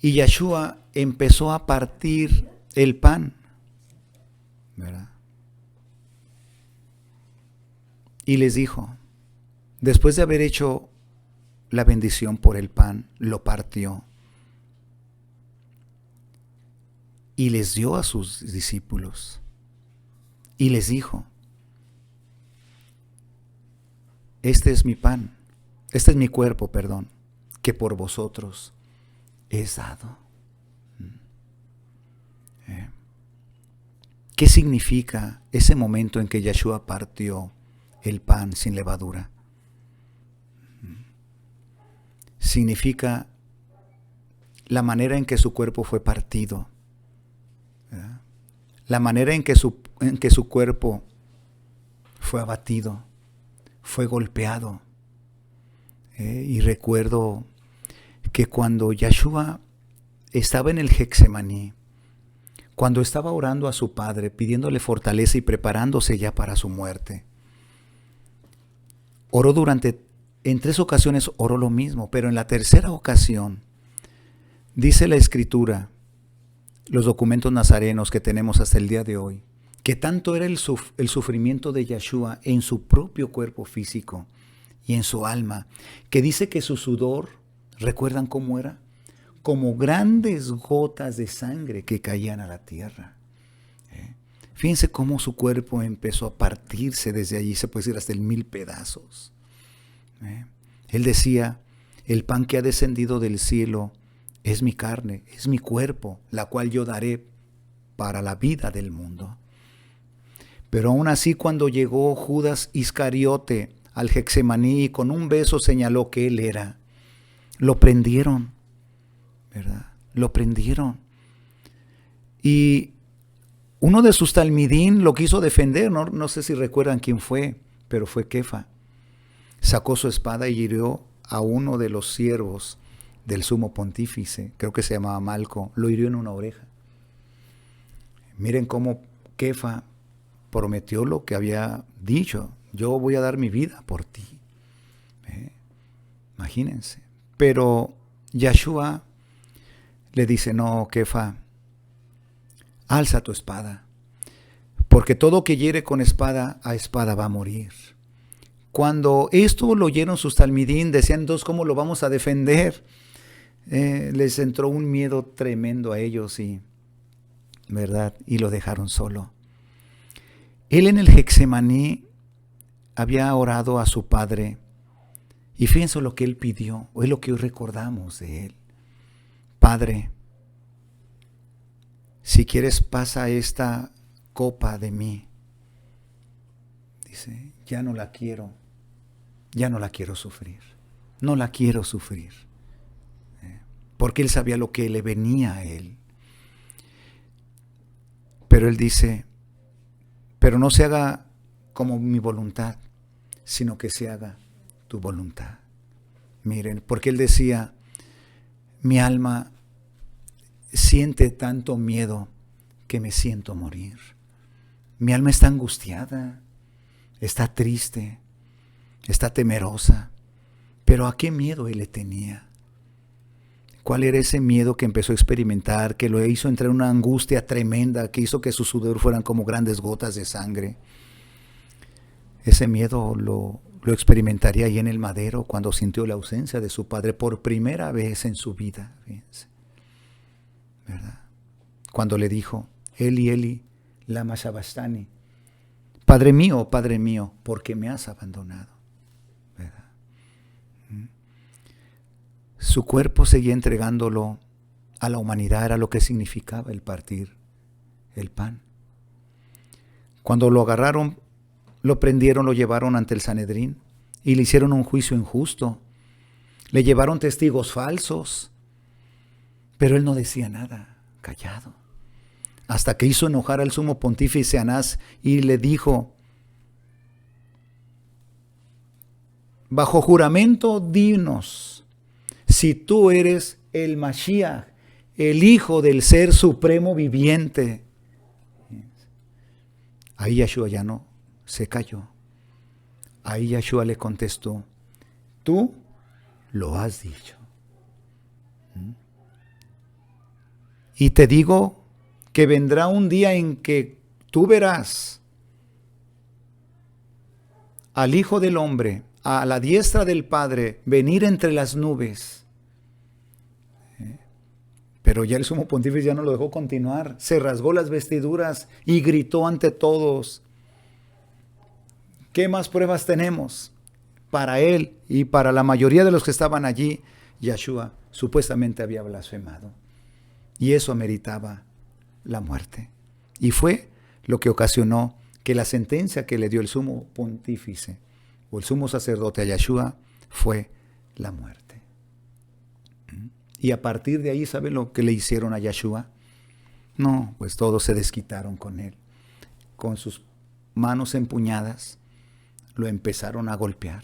Speaker 1: Y Yahshua empezó a partir el pan, ¿verdad? Y les dijo, después de haber hecho la bendición por el pan, lo partió y les dio a sus discípulos. Y les dijo: este es mi pan, este es mi cuerpo, perdón, que por vosotros es dado. ¿Qué significa ese momento en que Yahshua partió el pan sin levadura? Significa la manera en que su cuerpo fue partido, ¿verdad? La manera en que su cuerpo fue abatido, fue golpeado. Y recuerdo que cuando Yahshua estaba en el Getsemaní, cuando estaba orando a su Padre, pidiéndole fortaleza y preparándose ya para su muerte, oró en 3 ocasiones oró lo mismo, pero en la tercera ocasión, dice la Escritura, los documentos nazarenos que tenemos hasta el día de hoy, que tanto era el sufrimiento de Yahshua en su propio cuerpo físico y en su alma, que dice que su sudor, ¿recuerdan cómo era? Como grandes gotas de sangre que caían a la tierra. Fíjense cómo su cuerpo empezó a partirse desde allí, se puede decir hasta en 1000 pedazos. Él decía: el pan que ha descendido del cielo es mi carne, es mi cuerpo, la cual yo daré para la vida del mundo. Pero aún así, cuando llegó Judas Iscariote al Getsemaní y con un beso señaló que él era, lo prendieron ¿verdad? Lo prendieron. Y uno de sus talmidín lo quiso defender, no sé si recuerdan quién fue, pero fue Kefa. Sacó su espada y hirió a uno de los siervos del sumo pontífice, creo que se llamaba Malco, lo hirió en una oreja. Miren cómo Kefa prometió lo que había dicho, yo voy a dar mi vida por ti. Imagínense. Pero Yahshua le dice, no, Kefa, alza tu espada, porque todo que hiere con espada, a espada va a morir. Cuando esto lo oyeron sus talmidín, decían, entonces, ¿cómo lo vamos a defender? Les entró un miedo tremendo a ellos ¿verdad? Y lo dejaron solo. Él en el Getsemaní había orado a su Padre, y fíjense lo que él pidió, o es lo que hoy recordamos de él. Padre, si quieres pasa esta copa de mí. Dice, ya no la quiero sufrir, no la quiero sufrir. Porque él sabía lo que le venía a él. Pero él dice, pero no se haga como mi voluntad, sino que se haga tu voluntad. Miren, porque él decía, mi alma siente tanto miedo que me siento morir. Mi alma está angustiada, está triste, está temerosa. Pero ¿a qué miedo él le tenía? ¿Cuál era ese miedo que empezó a experimentar, que lo hizo entrar en una angustia tremenda, que hizo que su sudor fueran como grandes gotas de sangre? Ese miedo lo experimentaría ahí en el madero cuando sintió la ausencia de su padre por primera vez en su vida. Fíjense, ¿verdad? Cuando le dijo, Eli, Eli, lama sabachthani, Padre mío, ¿por qué me has abandonado? ¿Verdad? Su cuerpo seguía entregándolo a la humanidad, era lo que significaba el partir el pan. Cuando lo agarraron, lo prendieron, lo llevaron ante el Sanedrín y le hicieron un juicio injusto. Le llevaron testigos falsos, pero él no decía nada, callado. Hasta que hizo enojar al sumo pontífice Anás y le dijo, bajo juramento, dinos si tú eres el Mashiach, el Hijo del Ser Supremo Viviente. Ahí Yahshua ya no se calló. Ahí Yahshua le contestó, tú lo has dicho. Y te digo que vendrá un día en que tú verás al Hijo del Hombre, a la diestra del Padre, venir entre las nubes. Pero ya el sumo pontífice ya no lo dejó continuar. Se rasgó las vestiduras y gritó ante todos. ¿Qué más pruebas tenemos? Para él y para la mayoría de los que estaban allí, Yahshua supuestamente había blasfemado. Y eso ameritaba la muerte. Y fue lo que ocasionó que la sentencia que le dio el sumo pontífice o el sumo sacerdote a Yahshua fue la muerte. Y a partir de ahí, ¿saben lo que le hicieron a Yahshua? No, pues todos se desquitaron con él. Con sus manos empuñadas, lo empezaron a golpear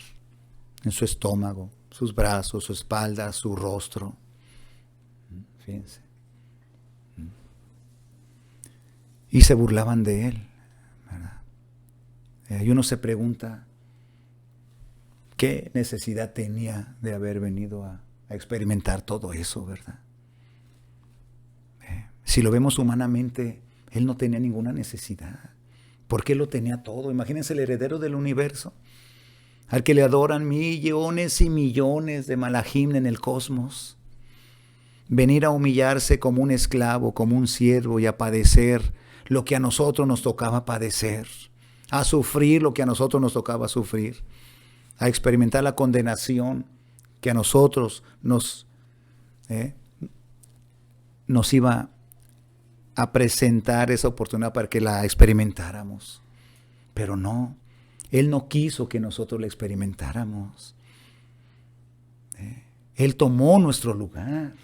Speaker 1: en su estómago, sus brazos, su espalda, su rostro. Fíjense. Y se burlaban de él, ¿verdad? Y uno se pregunta, ¿qué necesidad tenía de haber venido a experimentar todo eso, verdad? Si lo vemos humanamente, él no tenía ninguna necesidad, porque él lo tenía todo. Imagínense el heredero del universo, al que le adoran millones y millones de malajim en el cosmos, venir a humillarse como un esclavo, como un siervo y a padecer lo que a nosotros nos tocaba padecer, a sufrir lo que a nosotros nos tocaba sufrir, a experimentar la condenación que a nosotros nos iba a presentar esa oportunidad para que la experimentáramos. Pero no, él no quiso que nosotros la experimentáramos. Él tomó nuestro lugar.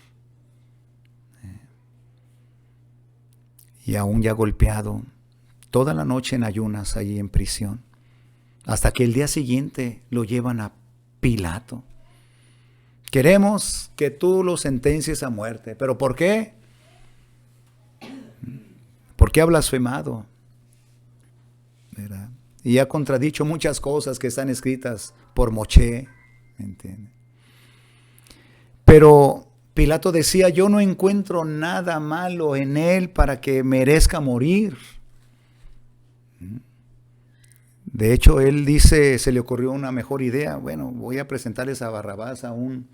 Speaker 1: y aún ya golpeado, toda la noche en ayunas ahí en prisión, hasta que el día siguiente lo llevan a Pilato. Queremos que tú lo sentencies a muerte. ¿Pero por qué? Porque ha blasfemado, ¿verdad? Y ha contradicho muchas cosas que están escritas por Moshe, ¿entiendes? Pero Pilato decía, yo no encuentro nada malo en él para que merezca morir. De hecho, él dice, se le ocurrió una mejor idea. Bueno, voy a presentarles a Barrabás aún.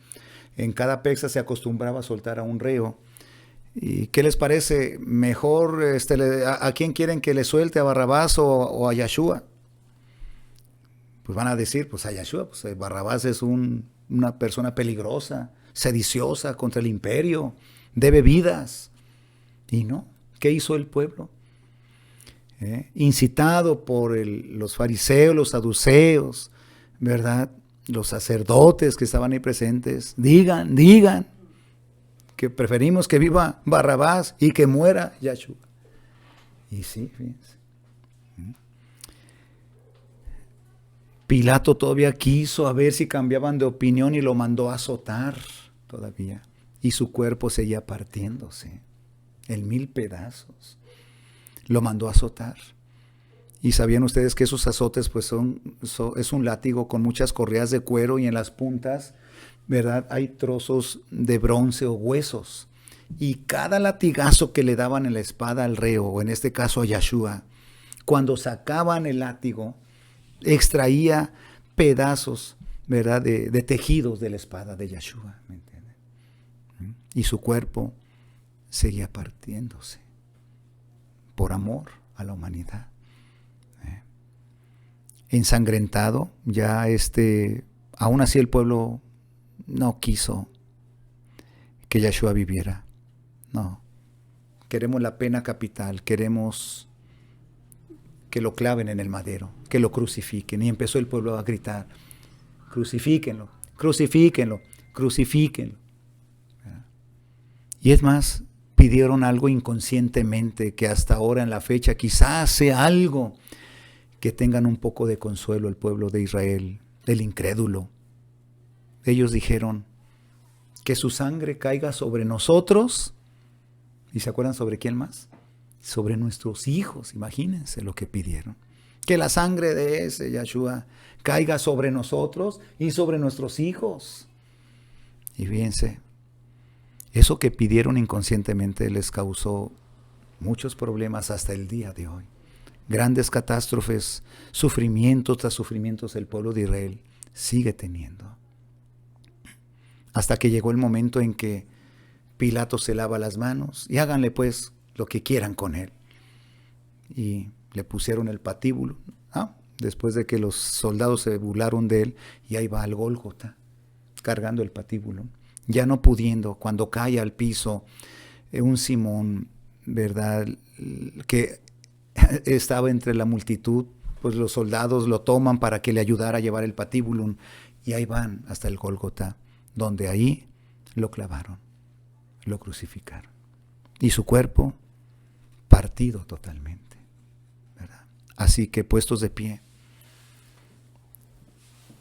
Speaker 1: En cada pexa se acostumbraba a soltar a un reo. ¿Y qué les parece? Mejor, ¿a quién quieren que le suelte? ¿A Barrabás o a Yeshua? Pues van a decir, pues a Yeshua. Pues Barrabás es una persona peligrosa, sediciosa contra el imperio, debe vidas. Y no, ¿qué hizo el pueblo? Incitado por los fariseos, los saduceos, ¿verdad? Los sacerdotes que estaban ahí presentes, digan que preferimos que viva Barrabás y que muera Yeshua. Y sí, fíjense. Pilato todavía quiso a ver si cambiaban de opinión y lo mandó a azotar todavía. Y su cuerpo seguía partiéndose en 1000 pedazos. Lo mandó a azotar. Y sabían ustedes que esos azotes pues es un látigo con muchas correas de cuero y en las puntas, ¿verdad? Hay trozos de bronce o huesos. Y cada latigazo que le daban en la espada al reo, o en este caso a Yeshua, cuando sacaban el látigo, extraía pedazos, ¿verdad? De tejidos de la espada de Yeshua, ¿me entienden? Y su cuerpo seguía partiéndose por amor a la humanidad. Ensangrentado, ya aún así el pueblo no quiso que Yeshua viviera. No. Queremos la pena capital, queremos que lo claven en el madero, que lo crucifiquen. Y empezó el pueblo a gritar, crucifíquenlo, crucifíquenlo, crucifíquenlo. Y es más, pidieron algo inconscientemente, que hasta ahora en la fecha quizás sea algo que tengan un poco de consuelo el pueblo de Israel, el incrédulo. Ellos dijeron, que su sangre caiga sobre nosotros. ¿Y se acuerdan sobre quién más? Sobre nuestros hijos, imagínense lo que pidieron. Que la sangre de ese Yeshua caiga sobre nosotros y sobre nuestros hijos. Y fíjense, eso que pidieron inconscientemente les causó muchos problemas hasta el día de hoy. Grandes catástrofes, sufrimientos tras sufrimientos el pueblo de Israel sigue teniendo. Hasta que llegó el momento en que Pilato se lava las manos y háganle pues lo que quieran con él. Y le pusieron el patíbulo, después de que los soldados se burlaron de él, y ahí va al Gólgota, cargando el patíbulo. Ya no pudiendo, cuando cae al piso, un Simón, ¿verdad?, que estaba entre la multitud, pues los soldados lo toman para que le ayudara a llevar el patíbulo, y ahí van hasta el Gólgota, donde ahí lo clavaron, lo crucificaron. Y su cuerpo partido totalmente, ¿verdad? Así que puestos de pie,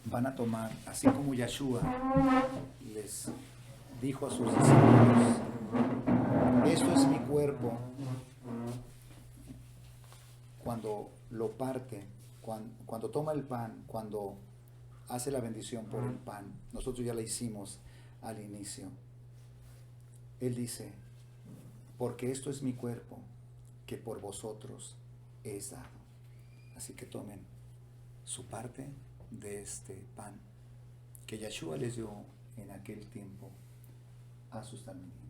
Speaker 1: van a tomar, así como Yeshua les dijo a sus discípulos, esto es mi cuerpo. Cuando lo parte, cuando toma el pan, cuando hace la bendición por el pan, nosotros ya la hicimos al inicio. Él dice, porque esto es mi cuerpo que por vosotros es dado. Así que tomen su parte de este pan que Yeshua les dio en aquel tiempo a sus talmidim.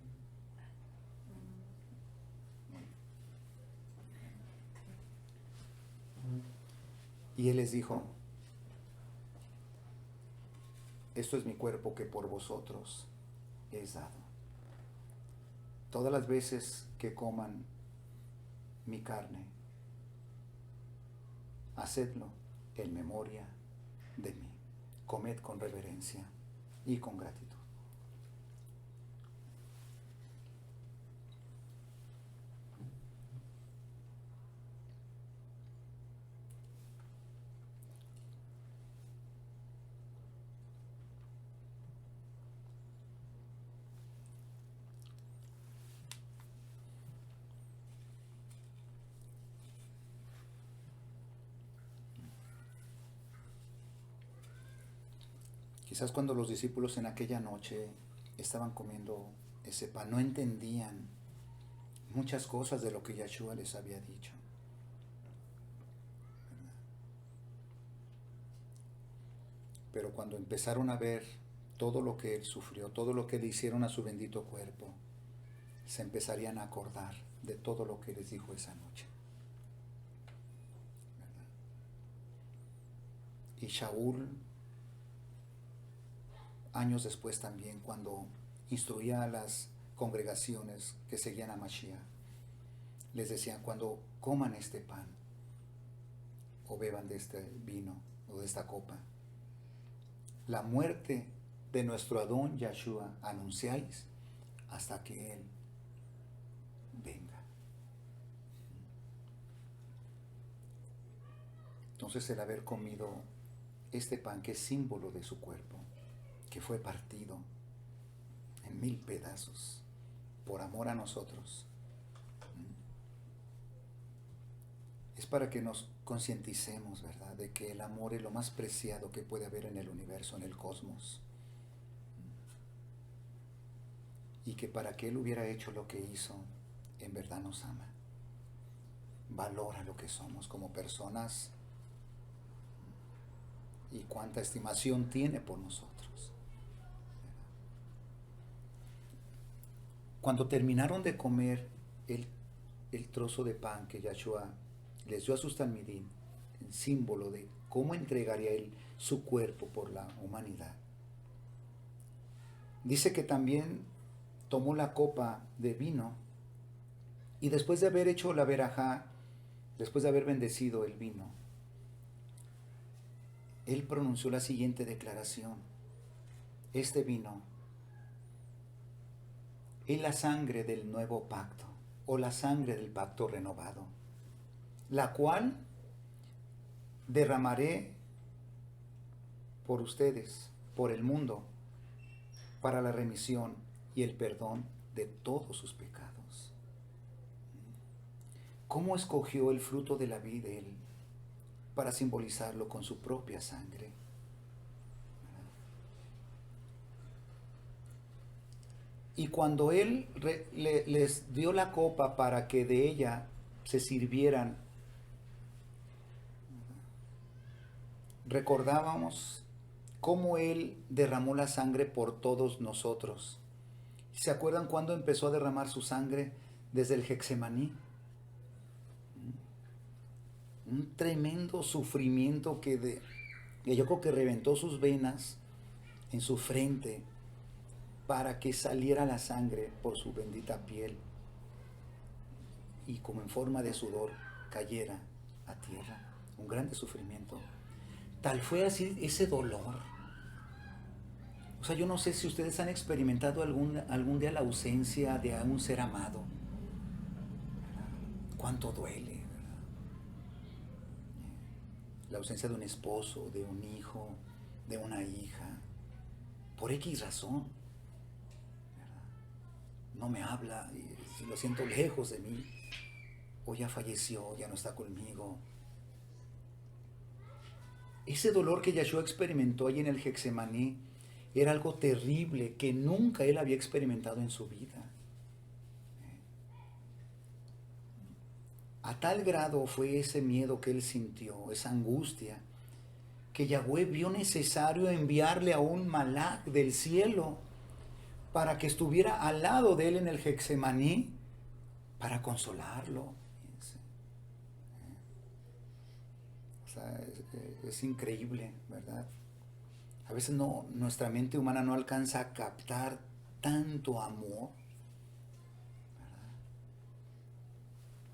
Speaker 1: Y él les dijo, esto es mi cuerpo que por vosotros es dado. Todas las veces que coman mi carne, hacedlo en memoria de mí. Comed con reverencia y con gratitud. Quizás cuando los discípulos en aquella noche estaban comiendo ese pan, no entendían muchas cosas de lo que Yeshua les había dicho. Pero cuando empezaron a ver todo lo que Él sufrió, todo lo que le hicieron a su bendito cuerpo, se empezarían a acordar de todo lo que les dijo esa noche. ¿Verdad? Y Shaul, años después también, cuando instruía a las congregaciones que seguían a Mashiach, les decían: cuando coman este pan o beban de este vino o de esta copa, la muerte de nuestro Adón Yeshua anunciáis hasta que Él venga. Entonces, el haber comido este pan, que es símbolo de su cuerpo, que fue partido en 1000 pedazos por amor a nosotros, es para que nos concienticemos, ¿verdad?, de que el amor es lo más preciado que puede haber en el universo, en el cosmos. Y que para que Él hubiera hecho lo que hizo, en verdad nos ama. Valora lo que somos como personas y cuánta estimación tiene por nosotros. Cuando terminaron de comer el trozo de pan que Yahshua les dio a sus talmidim, el símbolo de cómo entregaría Él su cuerpo por la humanidad, dice que también tomó la copa de vino y después de haber hecho la verajá, después de haber bendecido el vino, Él pronunció la siguiente declaración: este vino es la sangre del nuevo pacto, o la sangre del pacto renovado, la cual derramaré por ustedes, por el mundo, para la remisión y el perdón de todos sus pecados. ¿Cómo escogió el fruto de la vid Él para simbolizarlo con su propia sangre? Y cuando Él les dio la copa para que de ella se sirvieran, recordábamos cómo Él derramó la sangre por todos nosotros. ¿Se acuerdan cuándo empezó a derramar su sangre? Desde el Getsemaní. Un tremendo sufrimiento que yo creo que reventó sus venas en su frente para que saliera la sangre por su bendita piel y como en forma de sudor cayera a tierra. Un grande sufrimiento. Tal fue así ese dolor. O sea, yo no sé si ustedes han experimentado algún día la ausencia de un ser amado. Cuánto duele, ¿verdad? La ausencia de un esposo, de un hijo, de una hija, por X razón, ¿verdad? No me habla, y lo siento lejos de mí, o ya falleció, ya no está conmigo. Ese dolor que Yahshua experimentó allí en el Getsemaní era algo terrible que nunca Él había experimentado en su vida. A tal grado fue ese miedo que Él sintió, esa angustia, que Yahweh vio necesario enviarle a un malach del cielo para que estuviera al lado de Él en el Getsemaní para consolarlo. O sea, es increíble, ¿verdad? A veces nuestra mente humana no alcanza a captar tanto amor, ¿verdad?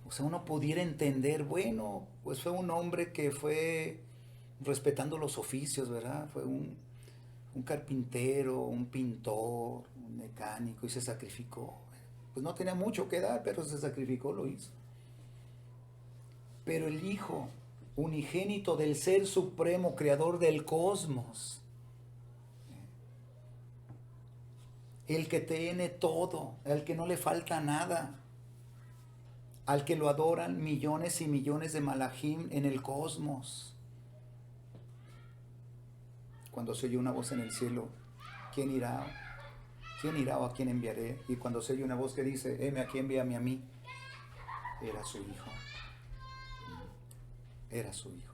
Speaker 1: O sea, uno pudiera entender, bueno, pues fue un hombre que fue respetando los oficios, ¿verdad? Fue un carpintero, un pintor, un mecánico, y se sacrificó. Pues no tenía mucho que dar, pero se sacrificó, lo hizo. Pero el Hijo unigénito del Ser Supremo, Creador del cosmos, el que tiene todo, al que no le falta nada, al que lo adoran millones y millones de malajim en el cosmos. cuando se oye una voz en el cielo, ¿quién irá? ¿Quién irá o a quién enviaré? Y cuando se oye una voz que dice, heme aquí, envíame a mí, era su hijo. Era su hijo.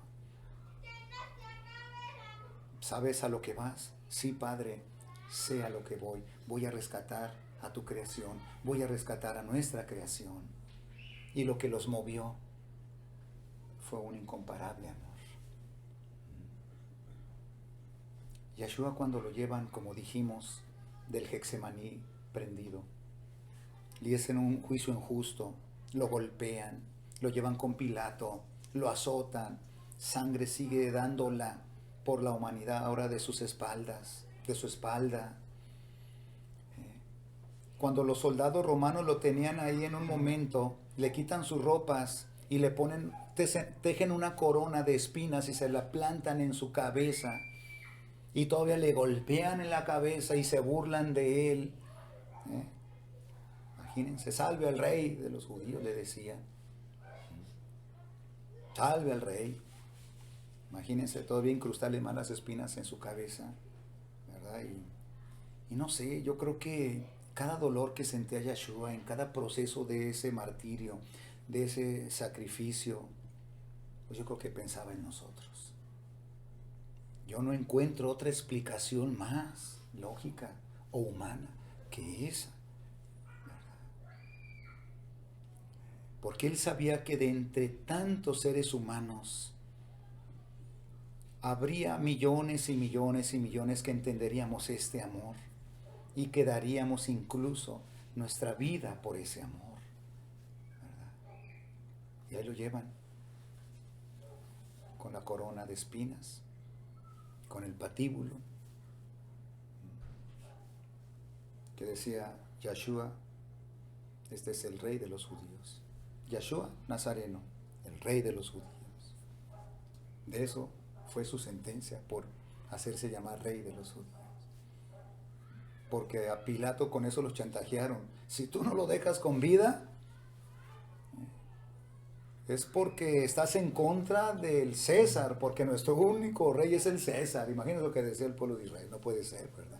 Speaker 1: ¿Sabes a lo que vas? Sí, Padre, sé a lo que voy. Voy a rescatar a tu creación. Voy a rescatar a nuestra creación. Y lo que los movió fue un incomparable amor. Yeshua, cuando lo llevan, como dijimos, del Getsemaní prendido, y es en un juicio injusto, lo golpean, lo llevan con Pilato, lo azotan, sangre sigue dándola por la humanidad ahora de sus espaldas, de su espalda. Cuando los soldados romanos lo tenían ahí en un momento, le quitan sus ropas y le ponen, tejen una corona de espinas y se la plantan en su cabeza. Y todavía le golpean en la cabeza y se burlan de él. Imagínense, salve al rey de los judíos, le decía. Salve al rey. Imagínense, todavía incrustarle más las espinas en su cabeza, ¿verdad? Y no sé, yo creo que cada dolor que sentía Yeshua en cada proceso de ese martirio, de ese sacrificio, pues yo creo que pensaba en nosotros. Yo no encuentro otra explicación más lógica o humana que esa. Porque él sabía que de entre tantos seres humanos habría millones y millones y millones que entenderíamos este amor y que daríamos incluso nuestra vida por ese amor, ¿verdad? Y ahí lo llevan con la corona de espinas, con el patíbulo, que decía Yeshua, este es el rey de los judíos. Yeshua Nazareno, el rey de los judíos. De eso fue su sentencia, por hacerse llamar rey de los judíos. Porque a Pilato con eso los chantajearon. Si tú no lo dejas con vida, es porque estás en contra del César, porque nuestro único rey es el César. Imagínate lo que decía el pueblo de Israel, no puede ser, ¿verdad?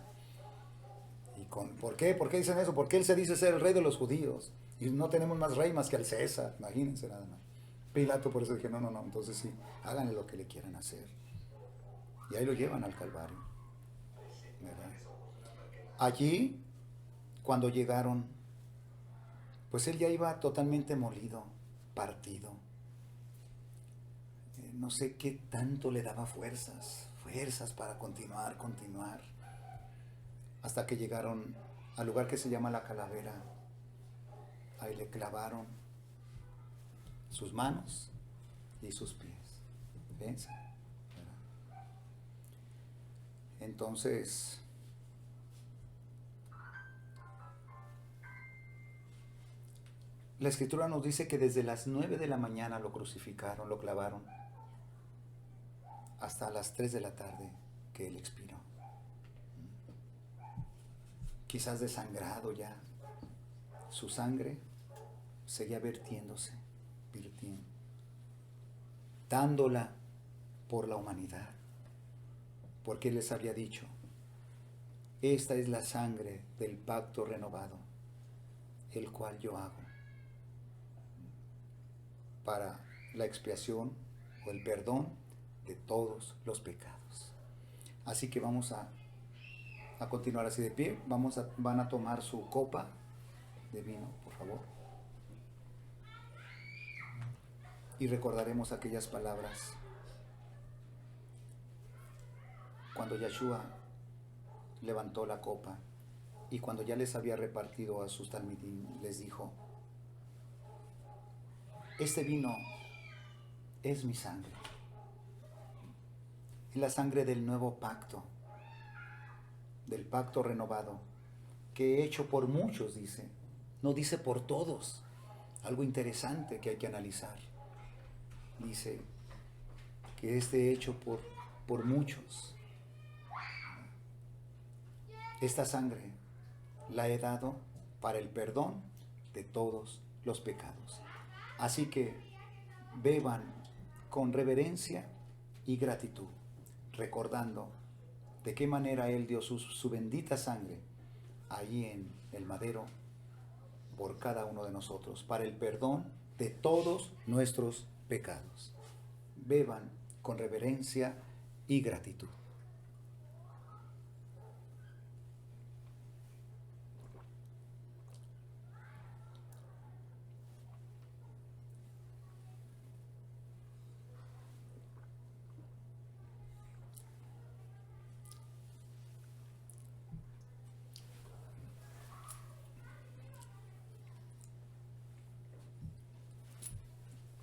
Speaker 1: ¿Por qué? ¿Por qué dicen eso? Porque él se dice ser el rey de los judíos. Y no tenemos más rey más que al César, imagínense nada más. Pilato por eso dije, no, entonces sí, háganle lo que le quieran hacer. Y ahí lo llevan al Calvario, ¿verdad? Allí, cuando llegaron, pues él ya iba totalmente molido, partido. No sé qué tanto le daba fuerzas para continuar. Hasta que llegaron al lugar que se llama La Calavera. Ahí le clavaron sus manos y sus pies. Fíjense. Entonces, la Escritura nos dice que desde las 9 de la mañana lo crucificaron, lo clavaron, hasta las 3 de la tarde que él expiró. Quizás desangrado ya, su sangre seguía vertiéndose, dándola por la humanidad, porque él les había dicho, esta es la sangre del pacto renovado, el cual yo hago para la expiación o el perdón de todos los pecados. Así que vamos a continuar así de pie. Van a tomar su copa de vino, por favor. Y recordaremos aquellas palabras cuando Yeshua levantó la copa y cuando ya les había repartido a sus talmidim, les dijo, este vino es mi sangre, es la sangre del nuevo pacto, del pacto renovado, que he hecho por muchos, dice, no dice por todos. Algo interesante que hay que analizar. Dice que hecho por muchos. Esta sangre la he dado para el perdón de todos los pecados. Así que beban con reverencia y gratitud, recordando de qué manera Él dio su bendita sangre allí en el madero por cada uno de nosotros, para el perdón de todos nuestros pecados. Beban con reverencia y gratitud.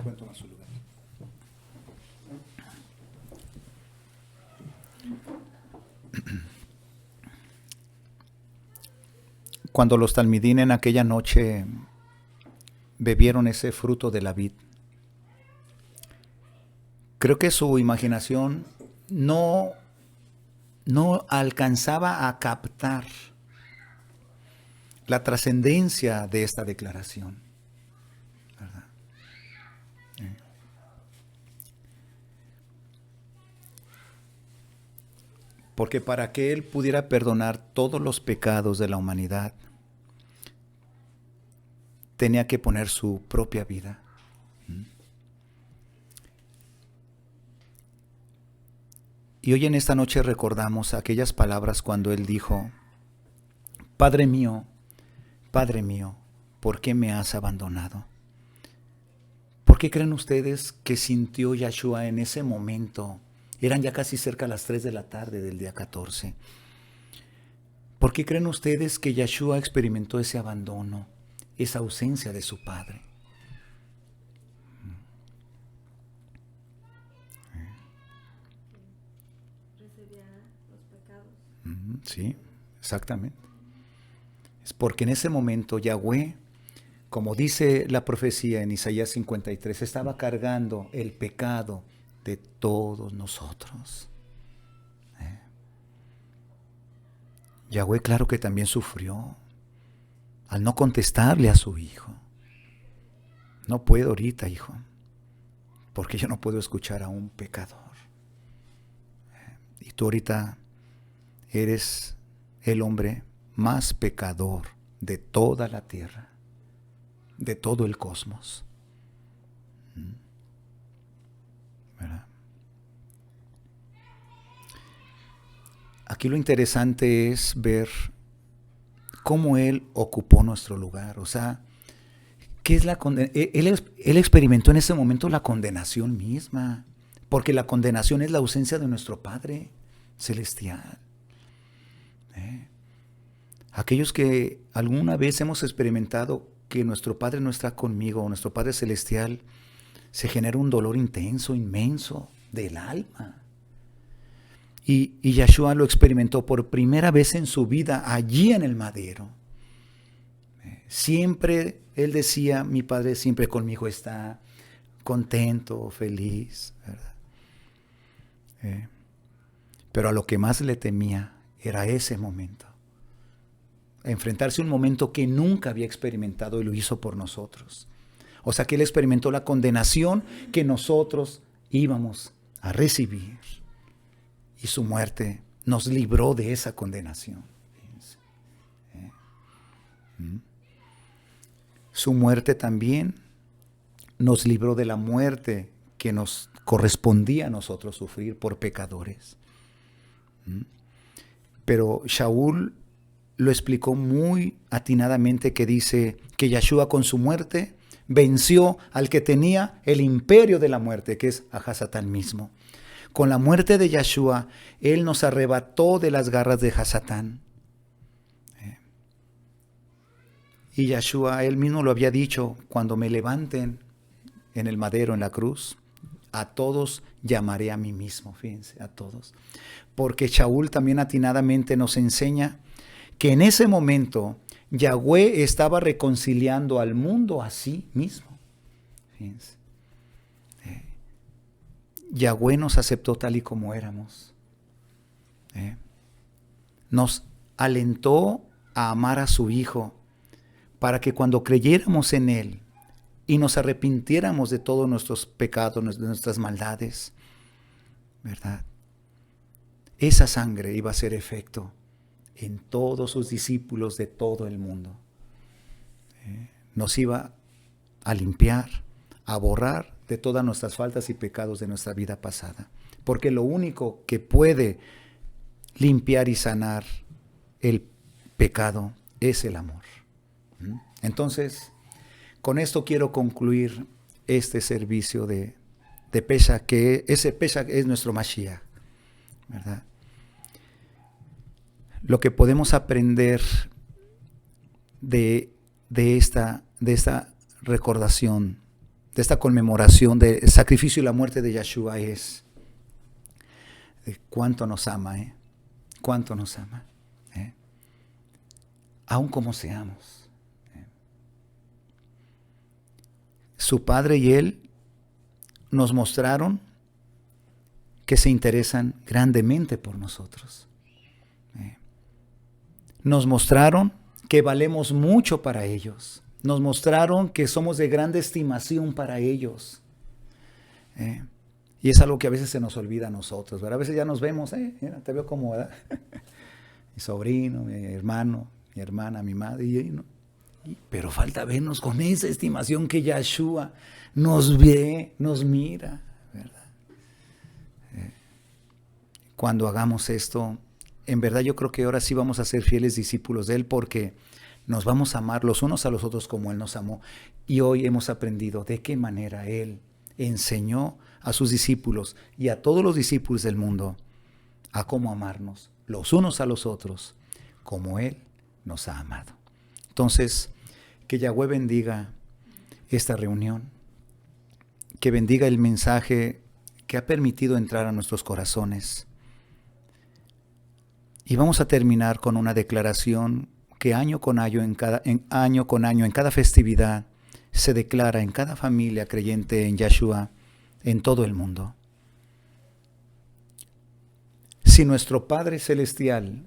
Speaker 1: Cuento a su lugar. Cuando los talmidín en aquella noche bebieron ese fruto de la vid, creo que su imaginación no alcanzaba a captar la trascendencia de esta declaración, ¿verdad? Porque para que Él pudiera perdonar todos los pecados de la humanidad, tenía que poner su propia vida. Y hoy en esta noche recordamos aquellas palabras cuando Él dijo: Padre mío, ¿por qué me has abandonado? ¿Por qué creen ustedes que sintió Yahshua en ese momento? Eran ya casi cerca a las 3 de la tarde del día 14. ¿Por qué creen ustedes que Yahshua experimentó ese abandono, esa ausencia de su Padre?
Speaker 2: Recibía los pecados.
Speaker 1: Sí, exactamente. Es porque en ese momento Yahweh, como dice la profecía en Isaías 53, estaba cargando el pecado de todos nosotros. Yahweh, claro que también sufrió al no contestarle a su hijo. No puedo ahorita, hijo, porque yo no puedo escuchar a un pecador. Y tú ahorita eres el hombre más pecador de toda la tierra, de todo el cosmos. ¿Verdad? Aquí lo interesante es ver cómo Él ocupó nuestro lugar. O sea, ¿qué es la él experimentó en ese momento la condenación misma, porque la condenación es la ausencia de nuestro Padre celestial. Aquellos que alguna vez hemos experimentado que nuestro Padre no está conmigo, nuestro Padre celestial, se genera un dolor intenso, inmenso del alma. Y Yahshua lo experimentó por primera vez en su vida allí en el madero. Siempre Él decía: mi Padre siempre conmigo está, contento, feliz, ¿verdad? Pero a lo que más le temía era ese momento. Enfrentarse a un momento que nunca había experimentado y lo hizo por nosotros. O sea que Él experimentó la condenación que nosotros íbamos a recibir. Y su muerte nos libró de esa condenación. Su muerte también nos libró de la muerte que nos correspondía a nosotros sufrir por pecadores. Pero Shaul lo explicó muy atinadamente, que dice que Yahshua con su muerte venció al que tenía el imperio de la muerte, que es a Hasatán mismo. Con la muerte de Yahshua, Él nos arrebató de las garras de Hasatán. Y Yahshua, Él mismo lo había dicho: cuando me levanten en el madero, en la cruz, a todos llamaré a mí mismo. Fíjense, a todos. Porque Shaul también atinadamente nos enseña que en ese momento Yahweh estaba reconciliando al mundo a sí mismo. Fíjense. Yahweh nos aceptó tal y como éramos. Nos alentó a amar a su Hijo, para que cuando creyéramos en Él y nos arrepintiéramos de todos nuestros pecados, de nuestras maldades, ¿verdad? esa sangre iba a hacer efecto en todos sus discípulos de todo el mundo. Nos iba a limpiar, a borrar de todas nuestras faltas y pecados de nuestra vida pasada. Porque lo único que puede limpiar y sanar el pecado es el amor. Entonces, con esto quiero concluir este servicio de Pesach, que ese Pesach es nuestro Mashiach, ¿verdad? Lo que podemos aprender de esta recordación, de esta conmemoración del sacrificio y la muerte de Yeshua es de cuánto nos ama, cuánto nos ama, aun como seamos. Su Padre y Él nos mostraron que se interesan grandemente por nosotros. Nos mostraron que valemos mucho para ellos. Nos mostraron que somos de grande estimación para ellos. Y es algo que a veces se nos olvida a nosotros, ¿verdad? A veces ya nos vemos, mira, te veo como, ¿verdad? Mi sobrino, mi hermano, mi hermana, mi madre, pero falta vernos con esa estimación que Yeshua nos ve, nos mira, ¿verdad? Cuando hagamos esto, en verdad yo creo que ahora sí vamos a ser fieles discípulos de Él, porque nos vamos a amar los unos a los otros como Él nos amó. Y hoy hemos aprendido de qué manera Él enseñó a sus discípulos y a todos los discípulos del mundo a cómo amarnos los unos a los otros como Él nos ha amado. Entonces, que Yahweh bendiga esta reunión, que bendiga el mensaje que ha permitido entrar a nuestros corazones. Y vamos a terminar con una declaración que año con año, en cada festividad, se declara en cada familia creyente en Yeshua, en todo el mundo. Si nuestro Padre Celestial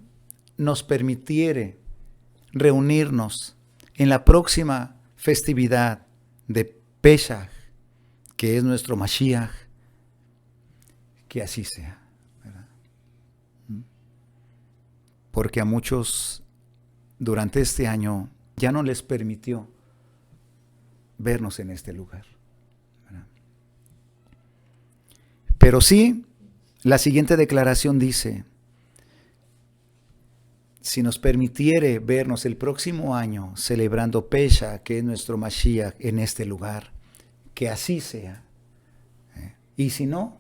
Speaker 1: nos permitiere reunirnos en la próxima festividad de Pesach, que es nuestro Mashiach, que así sea, ¿verdad? Porque a muchos durante este año ya no les permitió vernos en este lugar, ¿verdad? Pero sí, la siguiente declaración dice: si nos permitiere vernos el próximo año celebrando Pesach, que es nuestro Mashiach, en este lugar, que así sea. Y si no,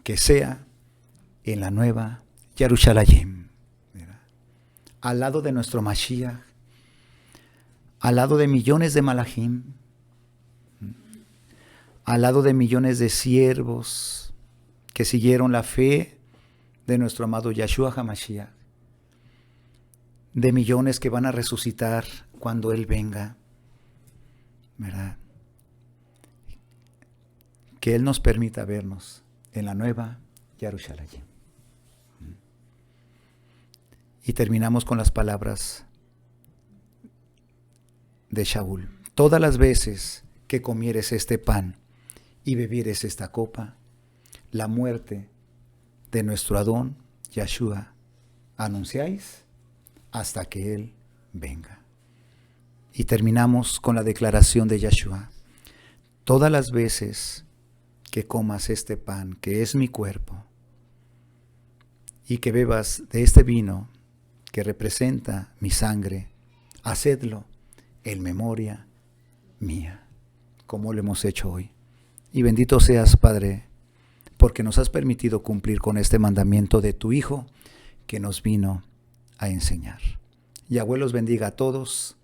Speaker 1: que sea en la nueva Jerusalén, ¿verdad? Al lado de nuestro Mashiach, al lado de millones de malachim, al lado de millones de siervos que siguieron la fe de nuestro amado Yeshua HaMashiach, de millones que van a resucitar cuando Él venga, ¿verdad? Que Él nos permita vernos en la nueva Jerusalén. Y terminamos con las palabras de Shaul: todas las veces que comieres este pan y bebieres esta copa, la muerte de nuestro Adón Yeshua anunciáis hasta que Él venga. Y terminamos con la declaración de Yeshua: todas las veces que comas este pan, que es mi cuerpo, y que bebas de este vino, que representa mi sangre, hacedlo en memoria mía, como lo hemos hecho hoy. Y bendito seas, Padre, porque nos has permitido cumplir con este mandamiento de tu Hijo, que nos vino a enseñar. Yahweh los bendiga a todos,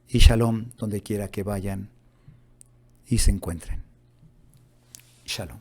Speaker 1: y Shalom donde quiera que vayan y se encuentren. Shalom.